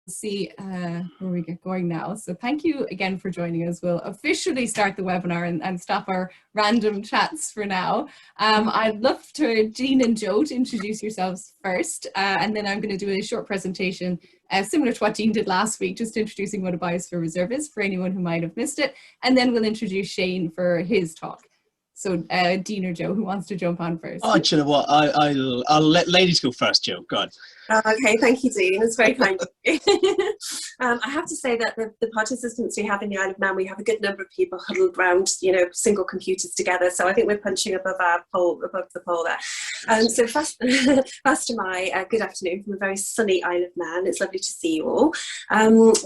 see where we get going now. So thank you again for joining us. We'll officially start the webinar and stop our random chats for now. I'd love to Jean and Joe to introduce yourselves first, and then I'm going to do a short presentation similar to what Jean did last week, just introducing what a biosphere reserve is for anyone who might have missed it, and then we'll introduce Shane for his talk. So Dean or Joe, who wants to jump on first? Oh, do you know what? I'll let ladies go first, Joe. Go on. Okay, thank you, Dean. It's very kind of you. I have to say that the participants we have in the Isle of Man, we have a good number of people huddled around, single computers together. So I think we're punching above the pole there. So fast to my good afternoon from a very sunny Isle of Man. It's lovely to see you all.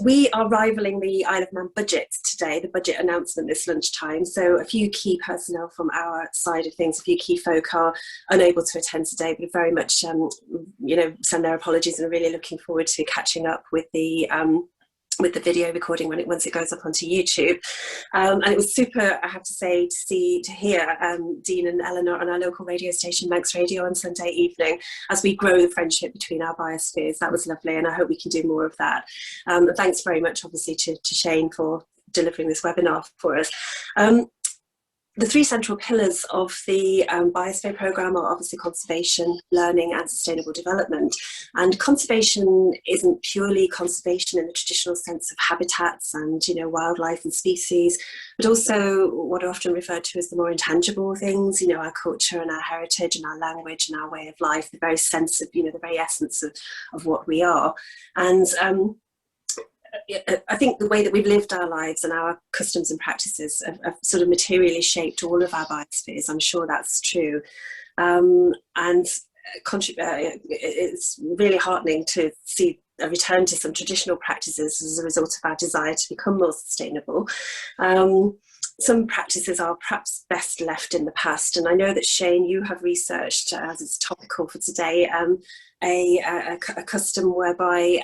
We are rivaling the Isle of Man budget today, the budget announcement this lunchtime. So a few key personnel from our side of things, a few key folk are unable to attend today, but very much, send their apologies and are really looking forward to catching up with the video recording once it goes up onto YouTube. And it was super, I have to say, to hear Dean and Eleanor on our local radio station, Manx Radio, on Sunday evening, as we grow the friendship between our biospheres. That was lovely, and I hope we can do more of that. Thanks very much, obviously, to Shane for delivering this webinar for us. The three central pillars of the Biosphere programme are obviously conservation, learning and sustainable development. And conservation isn't purely conservation in the traditional sense of habitats and wildlife and species, but also what are often referred to as the more intangible things, our culture and our heritage and our language and our way of life, the very sense of, the very essence of what we are. And I think the way that we've lived our lives and our customs and practices have sort of materially shaped all of our biospheres. I'm sure that's true. It's really heartening to see a return to some traditional practices as a result of our desire to become more sustainable. Some practices are perhaps best left in the past, and I know that Shane, you have researched, as it's topical for today, a custom whereby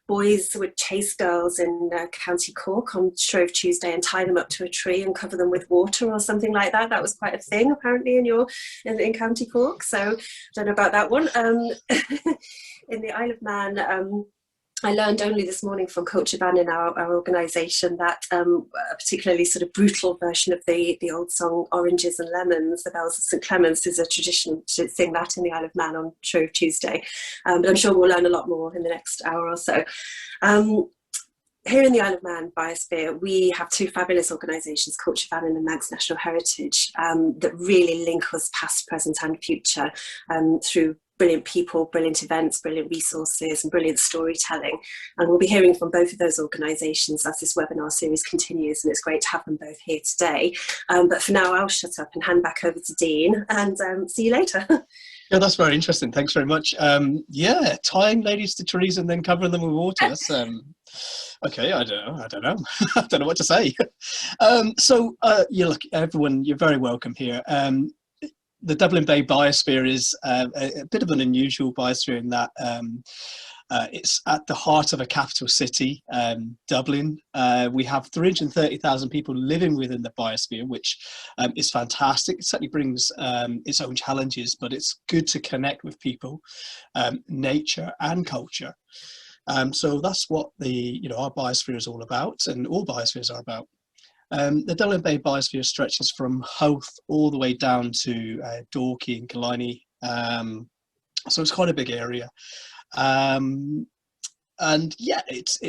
boys would chase girls in County Cork on Shrove Tuesday and tie them up to a tree and cover them with water or something like that. That was quite a thing apparently in County Cork. So I don't know about that one. In the Isle of Man, I learned only this morning from Culture Ban in our organisation that a particularly sort of brutal version of the old song Oranges and Lemons, the Bells of St Clements, is a tradition to sing that in the Isle of Man on Shrove Tuesday. But I'm sure we'll learn a lot more in the next hour or so. Here in the Isle of Man Biosphere, we have two fabulous organisations, Culture Ban and the Manx National Heritage, that really link us past, present and future through brilliant people, brilliant events, brilliant resources and brilliant storytelling. And we'll be hearing from both of those organisations as this webinar series continues, and it's great to have them both here today. But for now, I'll shut up and hand back over to Dean, and see you later. Yeah, that's very interesting. Thanks very much. Yeah, tying ladies to trees and then covering them with water. That's okay. I don't know. I don't know what to say. Look, everyone, you're very welcome here. The Dublin Bay Biosphere is a bit of an unusual biosphere in that it's at the heart of a capital city, Dublin. We have 330,000 people living within the biosphere, which is fantastic. It certainly brings its own challenges, but it's good to connect with people, nature and culture. So that's what our biosphere is all about, and all biospheres are about. The Dublin Bay Biosphere stretches from Howth all the way down to Dorky and Killarney, so it's quite a big area. And yeah, it's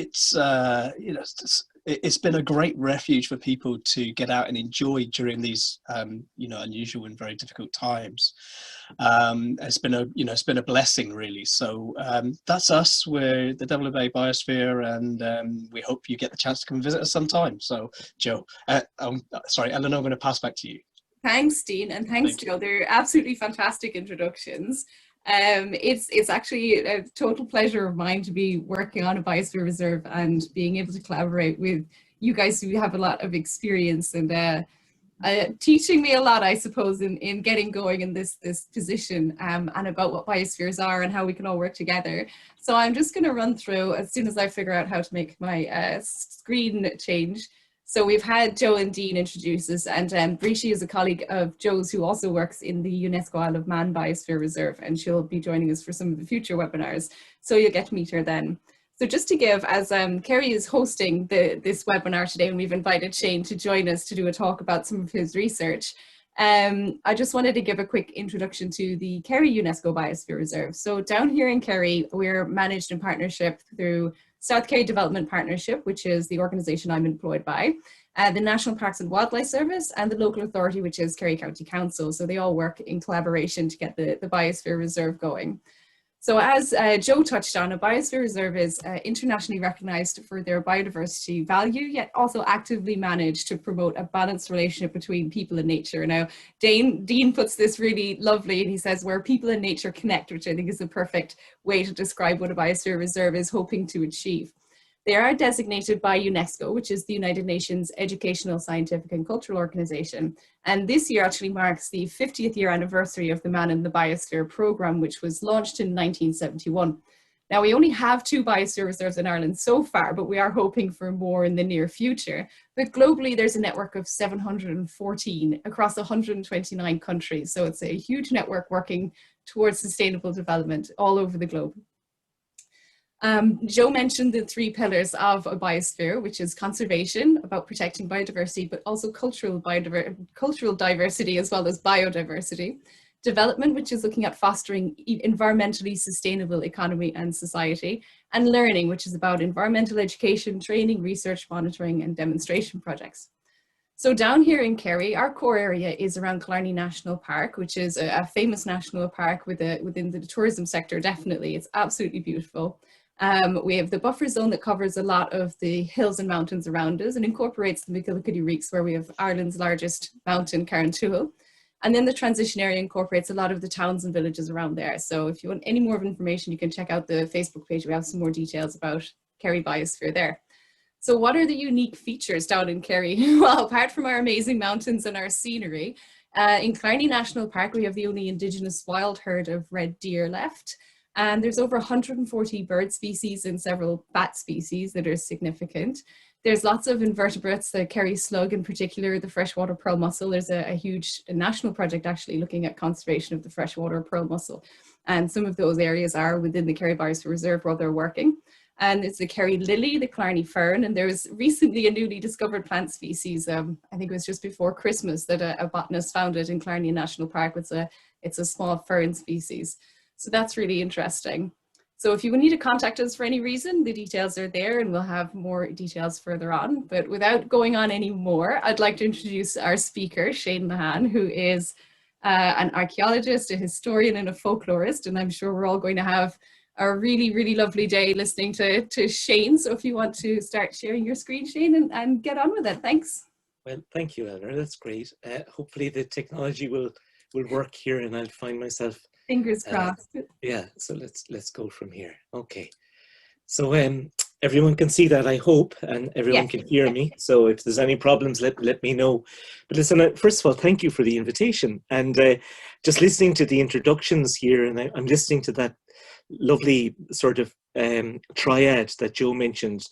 been a great refuge for people to get out and enjoy during these unusual and very difficult times. It's been a blessing, really. So that's us. We're the Dublin Bay Biosphere, and we hope you get the chance to come visit us sometime. So Joe, sorry, Eleanor, I'm going to pass back to you. Thanks, Dean, and thanks, Joe. They're absolutely fantastic introductions. It's actually a total pleasure of mine to be working on a biosphere reserve and being able to collaborate with you guys who have a lot of experience and teaching me a lot, I suppose, in getting going in this position, and about what biospheres are and how we can all work together. So I'm just going to run through as soon as I figure out how to make my screen change. So we've had Joe and Dean introduce us, and Brishi is a colleague of Joe's who also works in the UNESCO Isle of Man Biosphere Reserve, and she'll be joining us for some of the future webinars. So you'll get to meet her then. So just to give, as Kerry is hosting this webinar today, and we've invited Shane to join us to do a talk about some of his research, I just wanted to give a quick introduction to the Kerry UNESCO Biosphere Reserve. So down here in Kerry, we're managed in partnership through South Kerry Development Partnership, which is the organisation I'm employed by, the National Parks and Wildlife Service, and the local authority, which is Kerry County Council. So they all work in collaboration to get the Biosphere Reserve going. So as Joe touched on, a biosphere reserve is internationally recognised for their biodiversity value, yet also actively managed to promote a balanced relationship between people and nature. Now, Dean puts this really lovely, and he says, where people and nature connect, which I think is the perfect way to describe what a biosphere reserve is hoping to achieve. They are designated by UNESCO, which is the United Nations Educational, Scientific and Cultural Organization. And this year actually marks the 50th year anniversary of the Man and the Biosphere program, which was launched in 1971. Now, we only have 2 biosphere reserves in Ireland so far, but we are hoping for more in the near future. But globally, there's a network of 714 across 129 countries. So it's a huge network working towards sustainable development all over the globe. Joe mentioned the 3 pillars of a biosphere, which is conservation, about protecting biodiversity, but also cultural diversity as well as biodiversity. Development, which is looking at fostering environmentally sustainable economy and society. And learning, which is about environmental education, training, research, monitoring, and demonstration projects. So down here in Kerry, our core area is around Killarney National Park, which is a famous national park within the tourism sector, definitely. It's absolutely beautiful. We have the buffer zone that covers a lot of the hills and mountains around us and incorporates the McGillicuddy Reeks, where we have Ireland's largest mountain, Carrauntoohil. And then the transition area incorporates a lot of the towns and villages around there. So if you want any more information, you can check out the Facebook page. We have some more details about Kerry Biosphere there. So what are the unique features down in Kerry? Well, apart from our amazing mountains and our scenery, in Killarney National Park, we have the only Indigenous wild herd of red deer left. And there's over 140 bird species and several bat species that are significant. There's lots of invertebrates, the Kerry slug in particular, the freshwater pearl mussel. There's a huge national project actually looking at conservation of the freshwater pearl mussel. And some of those areas are within the Kerry Biosphere Reserve where they're working. And it's the Kerry lily, the Killarney fern, and there was recently a newly discovered plant species, I think it was just before Christmas, that a botanist found it in Killarney National Park. It's a small fern species. So that's really interesting. So if you need to contact us for any reason, the details are there and we'll have more details further on. But without going on any more, I'd like to introduce our speaker, Shane Lehane, who is an archaeologist, a historian and a folklorist. And I'm sure we're all going to have a really, really lovely day listening to Shane. So if you want to start sharing your screen, Shane, and get on with it. Thanks. Well, thank you, Eleanor. That's great. Hopefully the technology will work here and I'll find myself. Fingers crossed. Yeah, so let's go from here. Okay. So everyone can see that, I hope, and everyone can hear me. So if there's any problems, let me know. But listen, first of all, thank you for the invitation. And just listening to the introductions here, and I'm listening to that lovely sort of triad that Joe mentioned,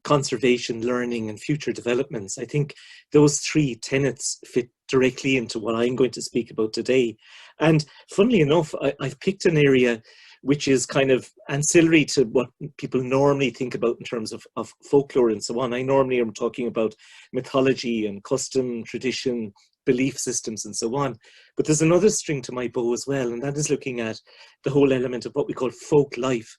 conservation, learning, and future developments. I think those 3 tenets fit directly into what I'm going to speak about today. And funnily enough, I've picked an area which is kind of ancillary to what people normally think about in terms of folklore and so on. I normally am talking about mythology and custom, tradition, belief systems and so on. But there's another string to my bow as well, and that is looking at the whole element of what we call folk life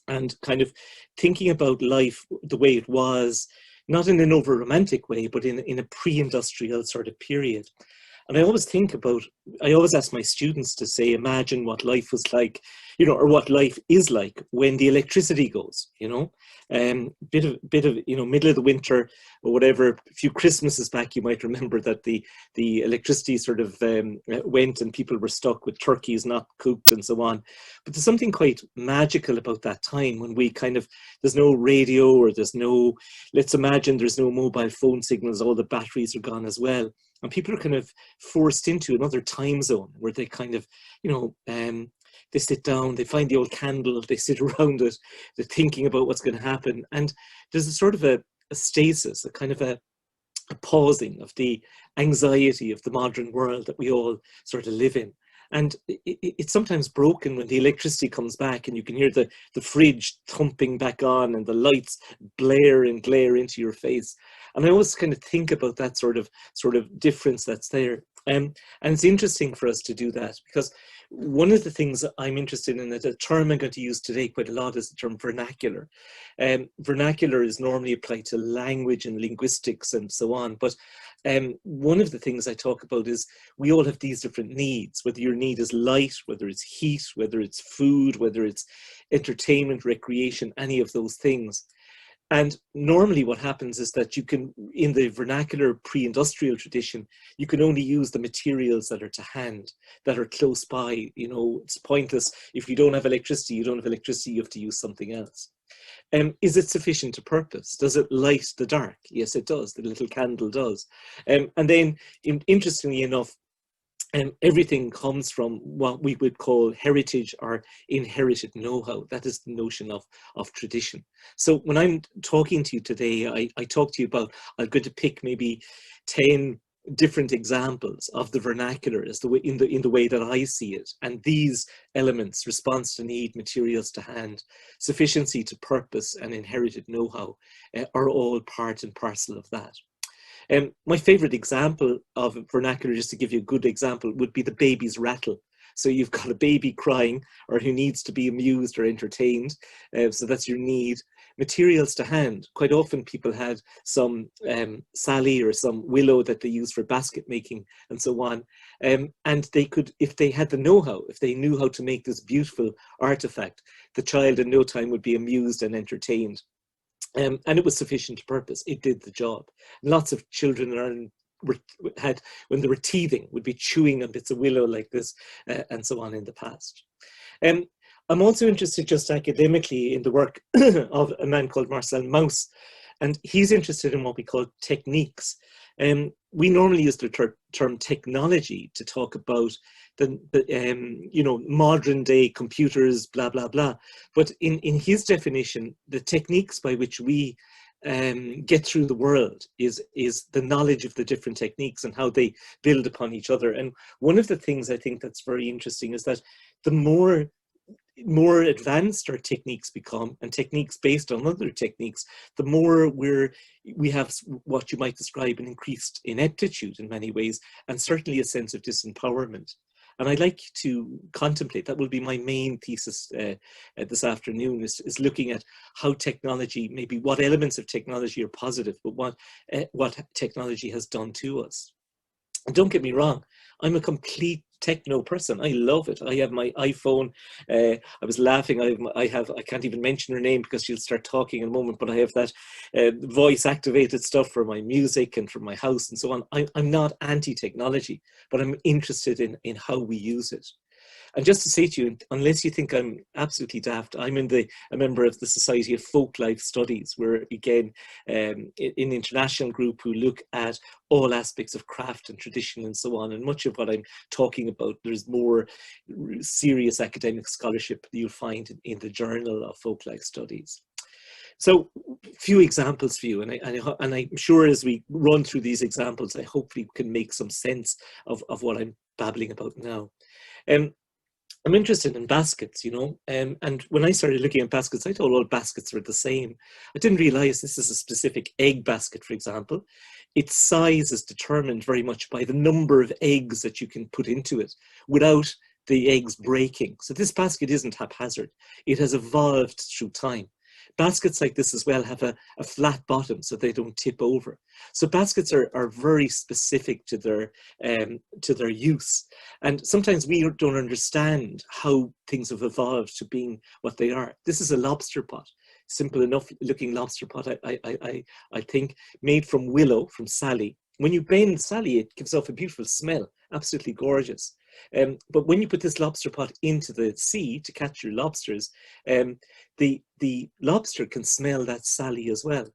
and kind of thinking about life the way it was, not in an over-romantic way, but in a pre-industrial sort of period. And I always ask my students to say, imagine what life was like, or what life is like when the electricity goes, bit of, middle of the winter or whatever. A few Christmases back, you might remember that the electricity sort of went and people were stuck with turkeys not cooked and so on. But there's something quite magical about that time when we there's no radio or let's imagine there's no mobile phone signals, all the batteries are gone as well. And people are kind of forced into another time zone where they they sit down, they find the old candle, they sit around it, they're thinking about what's going to happen. And there's a sort of a stasis, a kind of a pausing of the anxiety of the modern world that we all sort of live in. And it's sometimes broken when the electricity comes back and you can hear the fridge thumping back on and the lights blare and glare into your face. And I always kind of think about that sort of difference that's there. And it's interesting for us to do that, because one of the things that I'm interested in, that a term I'm going to use today quite a lot, is the term vernacular. Vernacular is normally applied to language and linguistics and so on. But one of the things I talk about is we all have these different needs, whether your need is light, whether it's heat, whether it's food, whether it's entertainment, recreation, any of those things. And normally what happens is that you can, in the vernacular pre-industrial tradition, you can only use the materials that are to hand, that are close by. You know, it's pointless. If you don't have electricity, you don't have electricity, you have to use something else. Is it sufficient to purpose? Does it light the dark? Yes, it does. The little candle does. And then, interestingly enough, everything comes from what we would call heritage or inherited know-how. That is the notion of tradition. So when I'm talking to you today, I talk to you about, I'm going to pick maybe 10 different examples of the vernacular as the way, in the way that I see it. And these elements, response to need, materials to hand, sufficiency to purpose, and inherited know-how are all part and parcel of that. My favorite example of vernacular, just to give you a good example, would be the baby's rattle. So you've got a baby crying or who needs to be amused or entertained. So that's your need. Materials to hand. Quite often people had some sally or some willow that they used for basket making and so on. And they could, if they had the know-how, if they knew how to make this beautiful artifact, the child in no time would be amused and entertained. And it was sufficient to purpose. It did the job. Lots of children had, when they were teething, would be chewing on bits of willow like this and so on in the past. I'm also interested just academically in the work of a man called Marcel Mauss, and he's interested in what we call techniques. We normally use the term technology to talk about the you know, modern day computers, blah, blah, blah. But in his definition, the techniques by which we get through the world is the knowledge of the different techniques and how they build upon each other. And one of the things I think that's very interesting is that the more advanced our techniques become, and techniques based on other techniques, the more we have what you might describe an increased ineptitude in many ways, and certainly a sense of disempowerment. And I'd like to contemplate, that will be my main thesis this afternoon, is looking at how technology, maybe what elements of technology are positive, but what technology has done to us. And don't get me wrong, I'm a complete techno person. I love it. I have my iPhone. I was laughing. I can't even mention her name because she'll start talking in a moment, but I have that voice activated stuff for my music and for my house and so on. I'm not anti-technology, but I'm interested in how we use it. And just to say to you, unless you think I'm absolutely daft, I'm a member of the Society of Folklife Studies. We're, again, an international group who look at all aspects of craft and tradition and so on. And much of what I'm talking about, there's more serious academic scholarship that you'll find in the Journal of Folklife Studies. So, few examples for you, and I'm sure as we run through these examples, I hopefully can make some sense of what I'm babbling about now. I'm interested in baskets, you know, and when I started looking at baskets, I thought all baskets were the same. I didn't realize this is a specific egg basket, for example. Its size is determined very much by the number of eggs that you can put into it without the eggs breaking. So this basket isn't haphazard. It has evolved through time. Baskets like this as well have a flat bottom so they don't tip over. So baskets are very specific to their use. And sometimes we don't understand how things have evolved to being what they are. This is a lobster pot. Simple enough looking lobster pot, I think, made from willow, from sally. When you bend sally, it gives off a beautiful smell, absolutely gorgeous. But when you put this lobster pot into the sea to catch your lobsters, the lobster can smell that sally as well.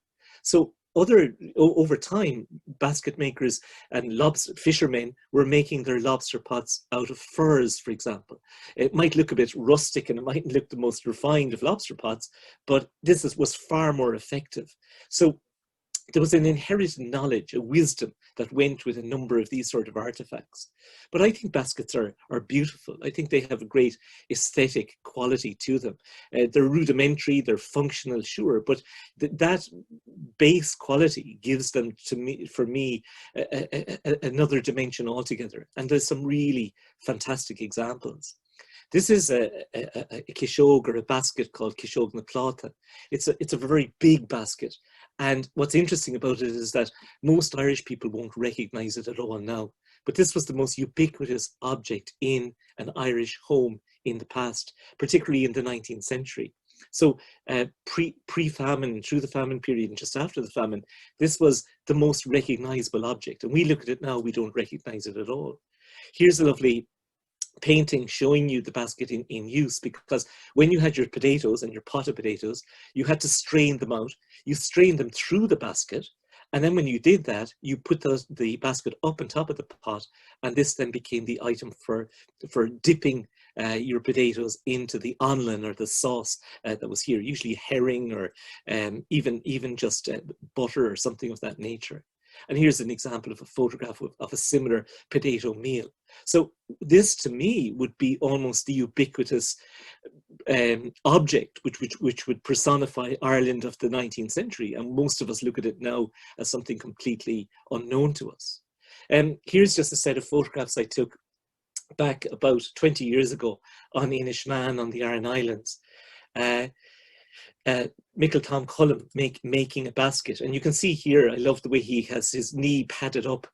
So over time, basket makers and fishermen were making their lobster pots out of furs, for example. It might look a bit rustic and it mightn't look the most refined of lobster pots, but this was far more effective. So there was an inherited knowledge, a wisdom that went with a number of these sort of artifacts. But I think baskets are beautiful. I think they have a great aesthetic quality to them. They're rudimentary, they're functional, sure, but that base quality gives them, for me, another dimension altogether. And there's some really fantastic examples. This is a kishog, or a basket called kishog na plata. It's a very big basket. And what's interesting about it is that most Irish people won't recognize it at all now. But this was the most ubiquitous object in an Irish home in the past, particularly in the 19th century. So pre-famine, through the famine period, and just after the famine, this was the most recognizable object. And we look at it now, we don't recognize it at all. Here's a lovely painting showing you the basket in use, because when you had your potatoes and your pot of potatoes, you had to strain them out. You strained them through the basket, and then when you did that, you put the basket up on top of the pot, and this then became the item for dipping your potatoes into the onlin, or the sauce that was here, usually herring, or even just butter or something of that nature. And here's an example of a photograph of a similar potato meal. So this, to me, would be almost the ubiquitous object which would personify Ireland of the 19th century. And most of us look at it now as something completely unknown to us. Here's just a set of photographs I took back about 20 years ago on Inish Man on the Aran Islands. Michael Tom Cullen making a basket, and you can see here, I love the way he has his knee padded up,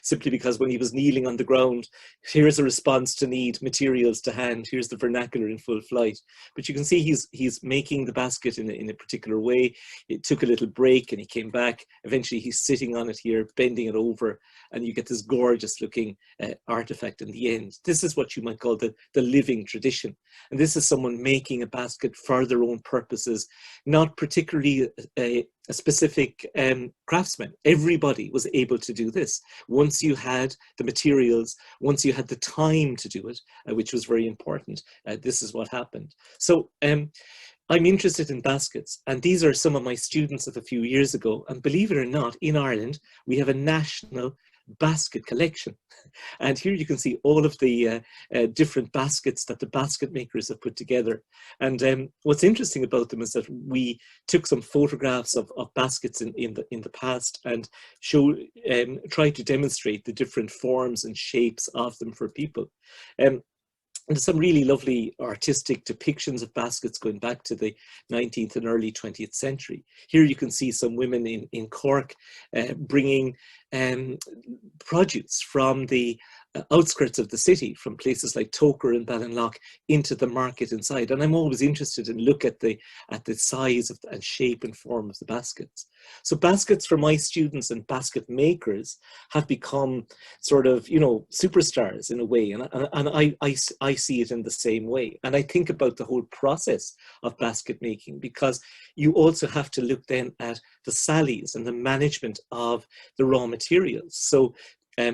simply because when he was kneeling on the ground, here's a response to need materials to hand. Here's the vernacular in full flight. But you can see he's making the basket in a particular way. It took a little break and he came back. Eventually he's sitting on it here, bending it over, and you get this gorgeous looking artifact in the end. This is what you might call the living tradition. And this is someone making a basket for their own purposes, not particularly a specific craftsman. Everybody was able to do this. Once you had the materials, once you had the time to do it, which was very important, this is what happened. So I'm interested in baskets, and these are some of my students of a few years ago. And believe it or not, in Ireland, we have a national basket collection. And here you can see all of the different baskets that the basket makers have put together. And what's interesting about them is that we took some photographs of baskets in the past and tried to demonstrate the different forms and shapes of them for people. And some really lovely artistic depictions of baskets going back to the 19th and early 20th century. Here you can see some women in Cork bringing produce from the outskirts of the city, from places like Toker and Ballinlough, into the market inside. And I'm always interested in look at the size of and shape and form of the baskets. So baskets for my students and basket makers have become sort of, you know, superstars in a way. And I see it in the same way. And I think about the whole process of basket making, because you also have to look then at the sallies and the management of the raw materials. So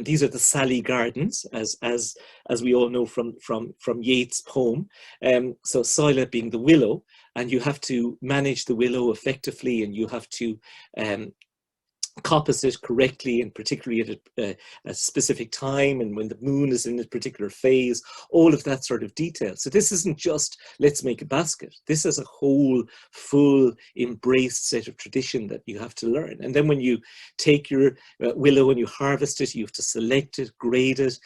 these are the Sally Gardens, as we all know from Yeats' poem. So Soila being the willow, and you have to manage the willow effectively, and you have to coppice it correctly, and particularly at a specific time, and when the moon is in a particular phase, all of that sort of detail. So this isn't just, let's make a basket. This is a whole, full, embraced set of tradition that you have to learn. And then when you take your willow and you harvest it, you have to select it, grade it,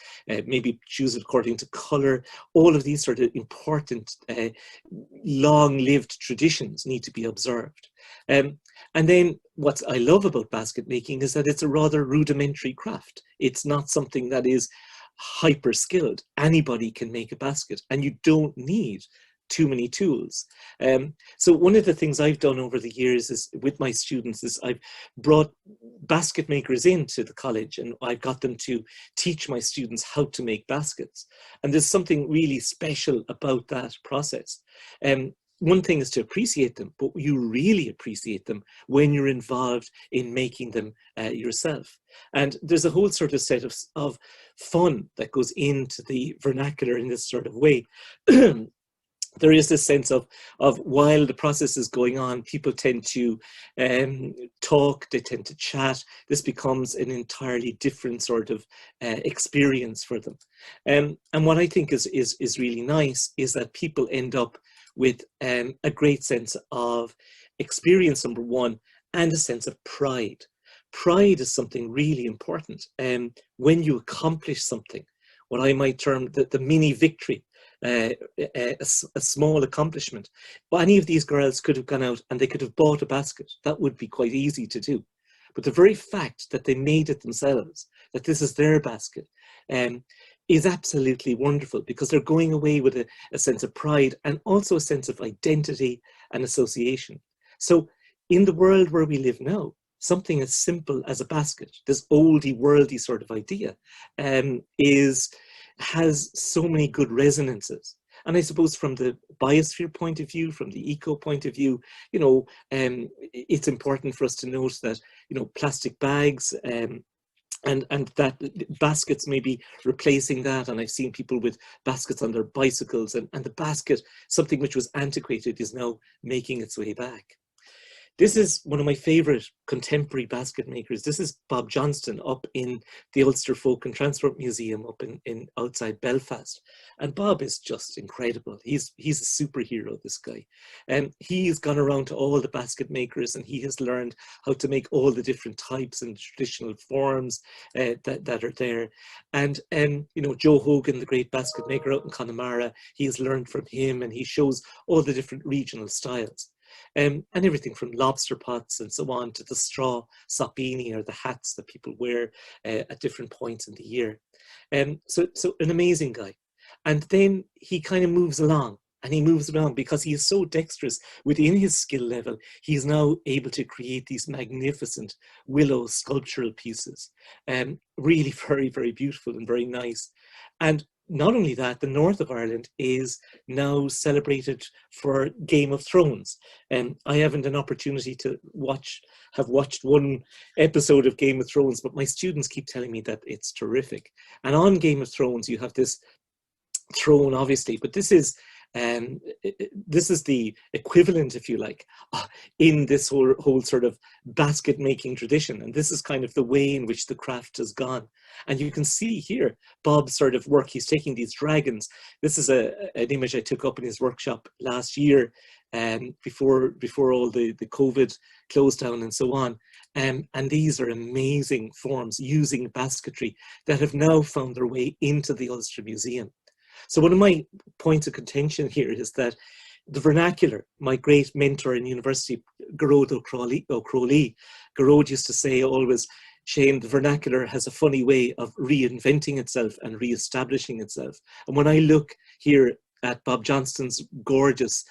maybe choose it according to color. All of these sort of important, long-lived traditions need to be observed. And then what I love about basket making is that it's a rather rudimentary craft. It's not something that is hyper skilled. Anybody can make a basket, and you don't need too many tools. So one of the things I've done over the years is with my students is I've brought basket makers into the college, and I've got them to teach my students how to make baskets. And there's something really special about that process. One thing is to appreciate them, but you really appreciate them when you're involved in making them yourself. And there's a whole sort of set of fun that goes into the vernacular in this sort of way. there is this sense of while the process is going on, people tend to talk, they tend to chat. This becomes an entirely different sort of experience for them. And what I think is really nice is that people end up with a great sense of experience, number one, and a sense of pride. Pride is something really important. When you accomplish something, what I might term the mini victory, a small accomplishment. But any of these girls could have gone out and they could have bought a basket. That would be quite easy to do. But the very fact that they made it themselves, that this is their basket, is absolutely wonderful, because they're going away with a sense of pride and also a sense of identity and association. So in the world where we live now, something as simple as a basket, this oldie worldy sort of idea, has so many good resonances. And I suppose from the biosphere point of view, from the eco point of view, you know, it's important for us to note that, you know, plastic bags and that baskets may be replacing that. And I've seen people with baskets on their bicycles, and the basket, something which was antiquated, is now making its way back. This is one of my favorite contemporary basket makers. This is Bob Johnston up in the Ulster Folk and Transport Museum up in outside Belfast. And Bob is just incredible. He's a superhero, this guy. And he's gone around to all the basket makers, and he has learned how to make all the different types and traditional forms that are there. And you know, Joe Hogan, the great basket maker out in Connemara, he has learned from him, and he shows all the different regional styles. And everything from lobster pots and so on to the straw sapini, or the hats that people wear at different points in the year. So an amazing guy. And then he kind of moves along, and he moves around because he is so dexterous within his skill level. He's now able to create these magnificent willow sculptural pieces. Really very, very beautiful and very nice. And not only that, the north of Ireland is now celebrated for Game of Thrones. I haven't an opportunity to have watched one episode of Game of Thrones, but my students keep telling me that it's terrific. And on Game of Thrones, you have this throne, obviously, but this is the equivalent, if you like, in this whole sort of basket making tradition. And this is kind of the way in which the craft has gone. And you can see here Bob's sort of work. He's taking these dragons. This is an image I took up in his workshop last year, before all the COVID closed down and so on. And these are amazing forms using basketry that have now found their way into the Ulster Museum. So one of my points of contention here is that the vernacular, my great mentor in university, Garrod O'Crowley, Garrod used to say always, Shane, the vernacular has a funny way of reinventing itself and re-establishing itself. And when I look here at Bob Johnston's gorgeous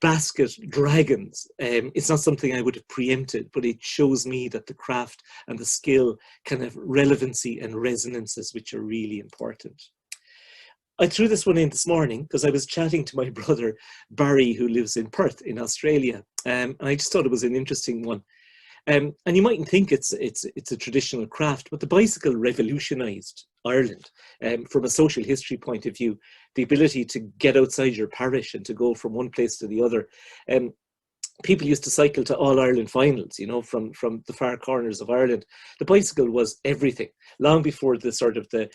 basket dragons, it's not something I would have preempted, but it shows me that the craft and the skill can have relevancy and resonances which are really important. I threw this one in this morning because I was chatting to my brother Barry, who lives in Perth in Australia, and I just thought it was an interesting one. And you mightn't think it's a traditional craft, but the bicycle revolutionised Ireland from a social history point of view. The ability to get outside your parish and to go from one place to the other. People used to cycle to All-Ireland finals, you know, from the far corners of Ireland. The bicycle was everything, long before the sort of the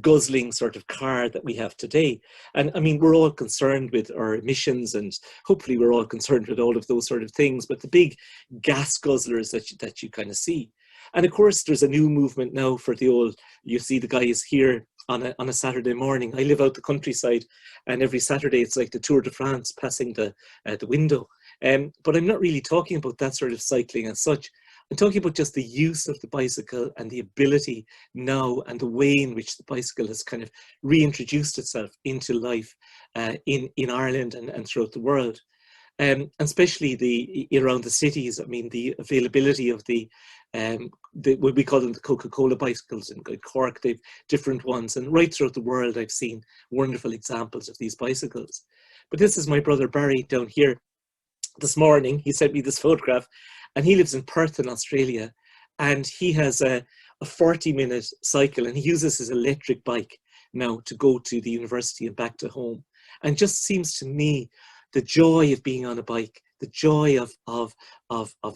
guzzling sort of car that we have today. And I mean, we're all concerned with our emissions, and hopefully we're all concerned with all of those sort of things, but the big gas guzzlers that you kind of see. And of course, there's a new movement now for the old, you see the guys here on a Saturday morning. I live out the countryside, and every Saturday it's like the Tour de France passing the window. But I'm not really talking about that sort of cycling as such. I'm talking about just the use of the bicycle and the ability now, and the way in which the bicycle has kind of reintroduced itself into life in Ireland and throughout the world. And especially around the cities. I mean, the availability of what we call them the Coca-Cola bicycles in Cork. They've different ones, and right throughout the world I've seen wonderful examples of these bicycles. But this is my brother Barry down here. This morning he sent me this photograph, and he lives in Perth in Australia, and he has a 40-minute cycle, and he uses his electric bike now to go to the university and back to home. And just seems to me the joy of being on a bike, the joy of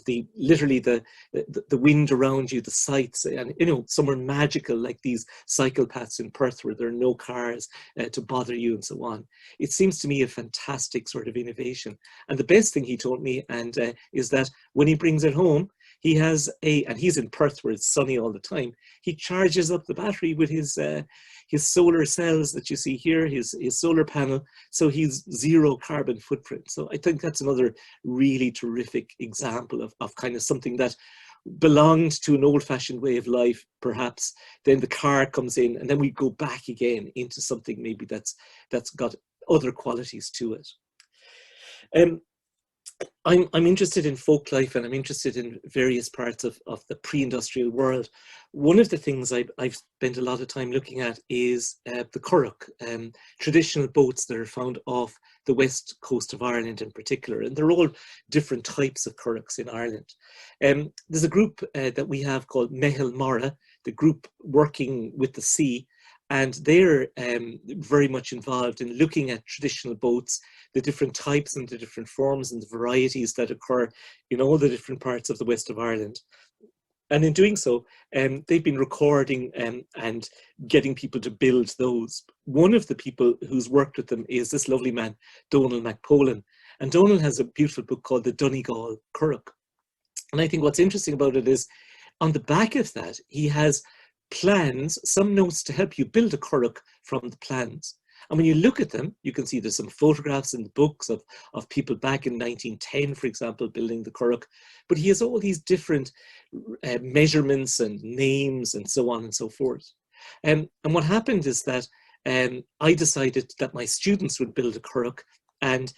the literally the wind around you, the sights, and you know, somewhere magical like these cycle paths in Perth where there are no cars to bother you and so on. It seems to me a fantastic sort of innovation. And the best thing he told me is that when he brings it home, he has and he's in Perth where it's sunny all the time, he charges up the battery with his solar cells that you see here, his solar panel, so he's zero carbon footprint. So I think that's another really terrific example of kind of something that belonged to an old-fashioned way of life, perhaps. Then the car comes in, and then we go back again into something maybe that's got other qualities to it. I'm interested in folk life, and I'm interested in various parts of the pre-industrial world. One of the things I've spent a lot of time looking at is the curragh, traditional boats that are found off the west coast of Ireland in particular, and they're all different types of curraghs in Ireland. There's a group that we have called Mehel Mara, the group working with the sea, and they're very much involved in looking at traditional boats, the different types and the different forms and the varieties that occur in all the different parts of the west of Ireland. And in doing so, they've been recording and getting people to build those. One of the people who's worked with them is this lovely man, Donal McPolin. And Donal has a beautiful book called the Donegal Kirk. And I think what's interesting about it is on the back of that, he has plans, some notes to help you build a curragh from the plans. And when you look at them, you can see there's some photographs in the books of people back in 1910, for example, building the curragh. But he has all these different measurements and names and so on and so forth. And what happened is that I decided that my students would build a curragh, and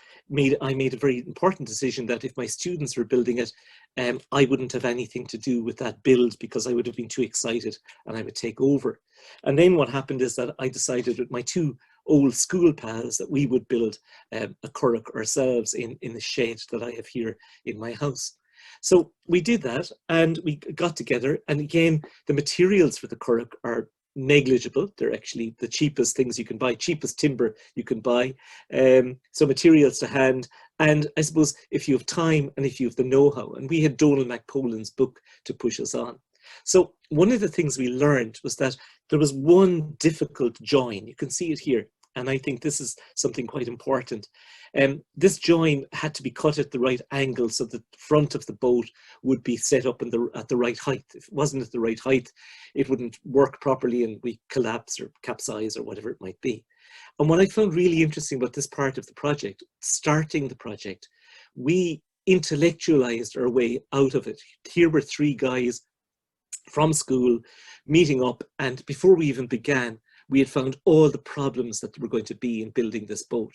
I made a very important decision that if my students were building it, I wouldn't have anything to do with that build because I would have been too excited and I would take over. And then what happened is that I decided with my two old school pals that we would build a curragh ourselves in the shed that I have here in my house. So we did that and we got together, and again, the materials for the curragh are negligible. They're actually the cheapest things you can buy, cheapest timber you can buy. So materials to hand, and I suppose if you have time and if you have the know-how, and we had Donal McPolin's book to push us on. So one of the things we learned was that there was one difficult join. You can see it here, and I think this is something quite important. This join had to be cut at the right angle so the front of the boat would be set up at the right height. If it wasn't at the right height, it wouldn't work properly and we collapse or capsize or whatever it might be. And what I found really interesting about this part of the project, starting the project, we intellectualized our way out of it. Here were three guys from school meeting up, and before we even began, we had found all the problems that were going to be in building this boat.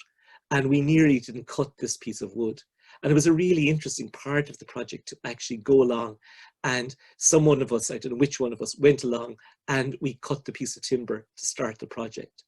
And we nearly didn't cut this piece of wood. And it was a really interesting part of the project to actually go along, and someone of us, I don't know which one of us, went along and we cut the piece of timber to start the project.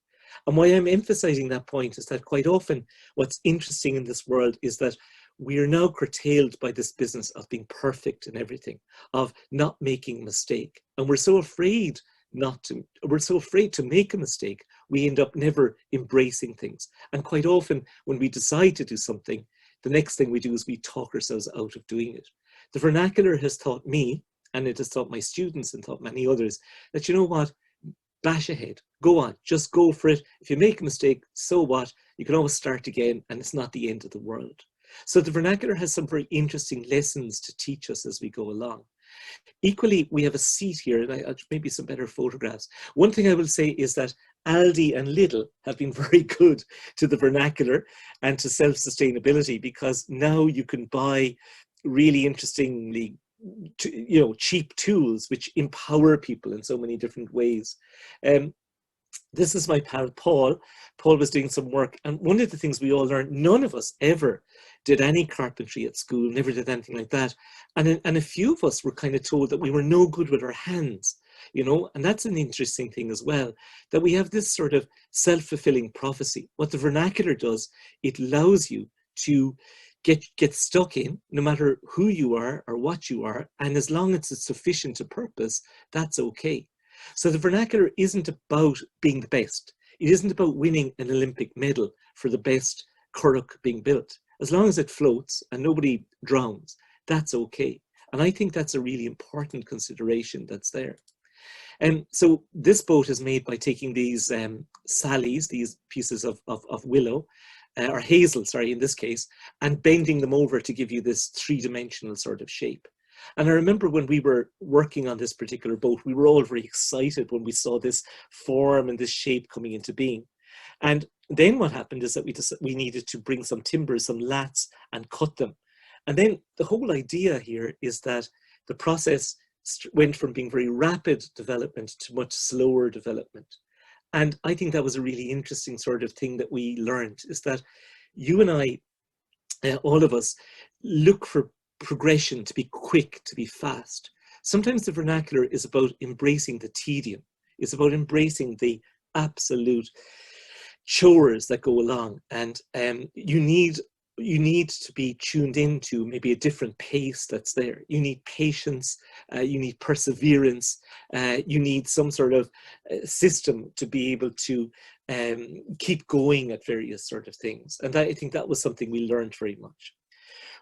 And why I'm emphasizing that point is that quite often what's interesting in this world is that we are now curtailed by this business of being perfect in everything, of not making a mistake. And we're so afraid to make a mistake, we end up never embracing things. And quite often when we decide to do something, the next thing we do is we talk ourselves out of doing it. The vernacular has taught me, and it has taught my students and taught many others, that you know what, bash ahead, go on, just go for it. If you make a mistake, so what? You can always start again, and it's not the end of the world. So the vernacular has some very interesting lessons to teach us as we go along. Equally, we have a seat here, and maybe some better photographs. One thing I will say is that Aldi and Lidl have been very good to the vernacular and to self-sustainability, because now you can buy really interestingly, cheap tools which empower people in so many different ways. This is my pal Paul. Paul was doing some work, and one of the things we all learned, none of us ever did any carpentry at school, never did anything like that. And a few of us were kind of told that we were no good with our hands, and that's an interesting thing as well, that we have this sort of self-fulfilling prophecy. What the vernacular does, it allows you to get stuck in, no matter who you are or what you are, and as long as it's sufficient to purpose, that's okay. So the vernacular isn't about being the best. It isn't about winning an Olympic medal for the best curragh being built. As long as it floats and nobody drowns, that's okay. And I think that's a really important consideration that's there. And so this boat is made by taking these sallies, these pieces of willow, or hazel, sorry, in this case, and bending them over to give you this three-dimensional sort of shape. And I remember when we were working on this particular boat, we were all very excited when we saw this form and this shape coming into being. And then what happened is that we needed to bring some timbers, some lats, and cut them. And then the whole idea here is that the process went from being very rapid development to much slower development. And I think that was a really interesting sort of thing that we learned, is that you and I, all of us, look for progression to be quick, to be fast. Sometimes the vernacular is about embracing the tedium. It's about embracing the absolute chores that go along. And you need to be tuned into maybe a different pace that's there. You need patience, you need perseverance, you need some sort of system to be able to keep going at various sort of things. And I think that was something we learned very much.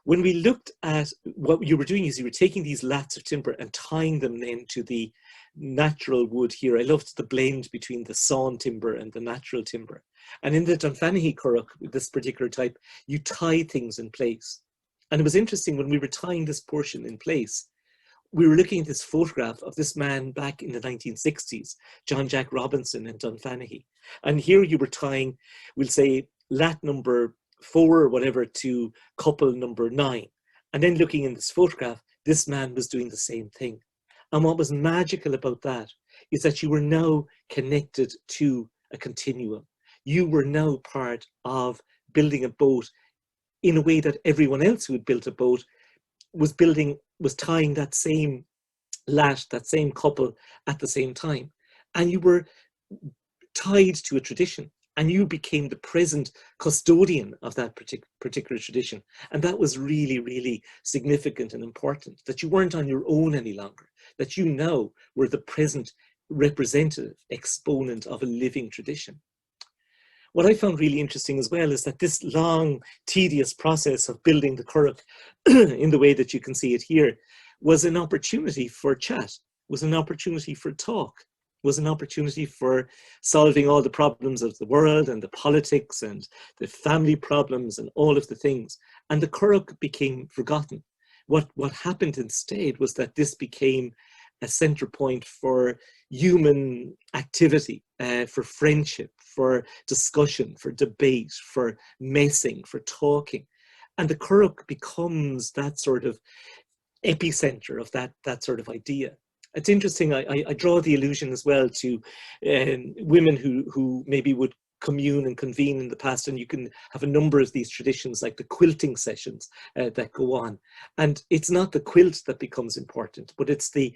When we looked at what you were doing, is you were taking these lats of timber and tying them then to the natural wood here. I loved the blend between the sawn timber and the natural timber. And in the Dunfanaghy curragh, this particular type, you tie things in place. And it was interesting when we were tying this portion in place, we were looking at this photograph of this man back in the 1960s, John Jack Robinson in Dunfanaghy. And here you were tying, we'll say, lat number 4 or whatever to couple number 9. And then looking in this photograph, this man was doing the same thing. And what was magical about that is that you were now connected to a continuum. You were now part of building a boat in a way that everyone else who had built a boat was tying that same lat, that same couple at the same time. And you were tied to a tradition, and you became the present custodian of that particular tradition. And that was really, really significant and important, that you weren't on your own any longer, that you now were the present representative exponent of a living tradition. What I found really interesting as well is that this long, tedious process of building the curragh in the way that you can see it here was an opportunity for chat, was an opportunity for talk, was an opportunity for solving all the problems of the world and the politics and the family problems and all of the things. And the curragh became forgotten. What happened instead was that this became a center point for human activity, for friendship, for discussion, for debate, for messing, for talking. And the curragh becomes that sort of epicenter of that sort of idea. It's interesting, I draw the allusion as well to women who maybe would commune and convene in the past, and you can have a number of these traditions like the quilting sessions that go on. And it's not the quilt that becomes important, but it's the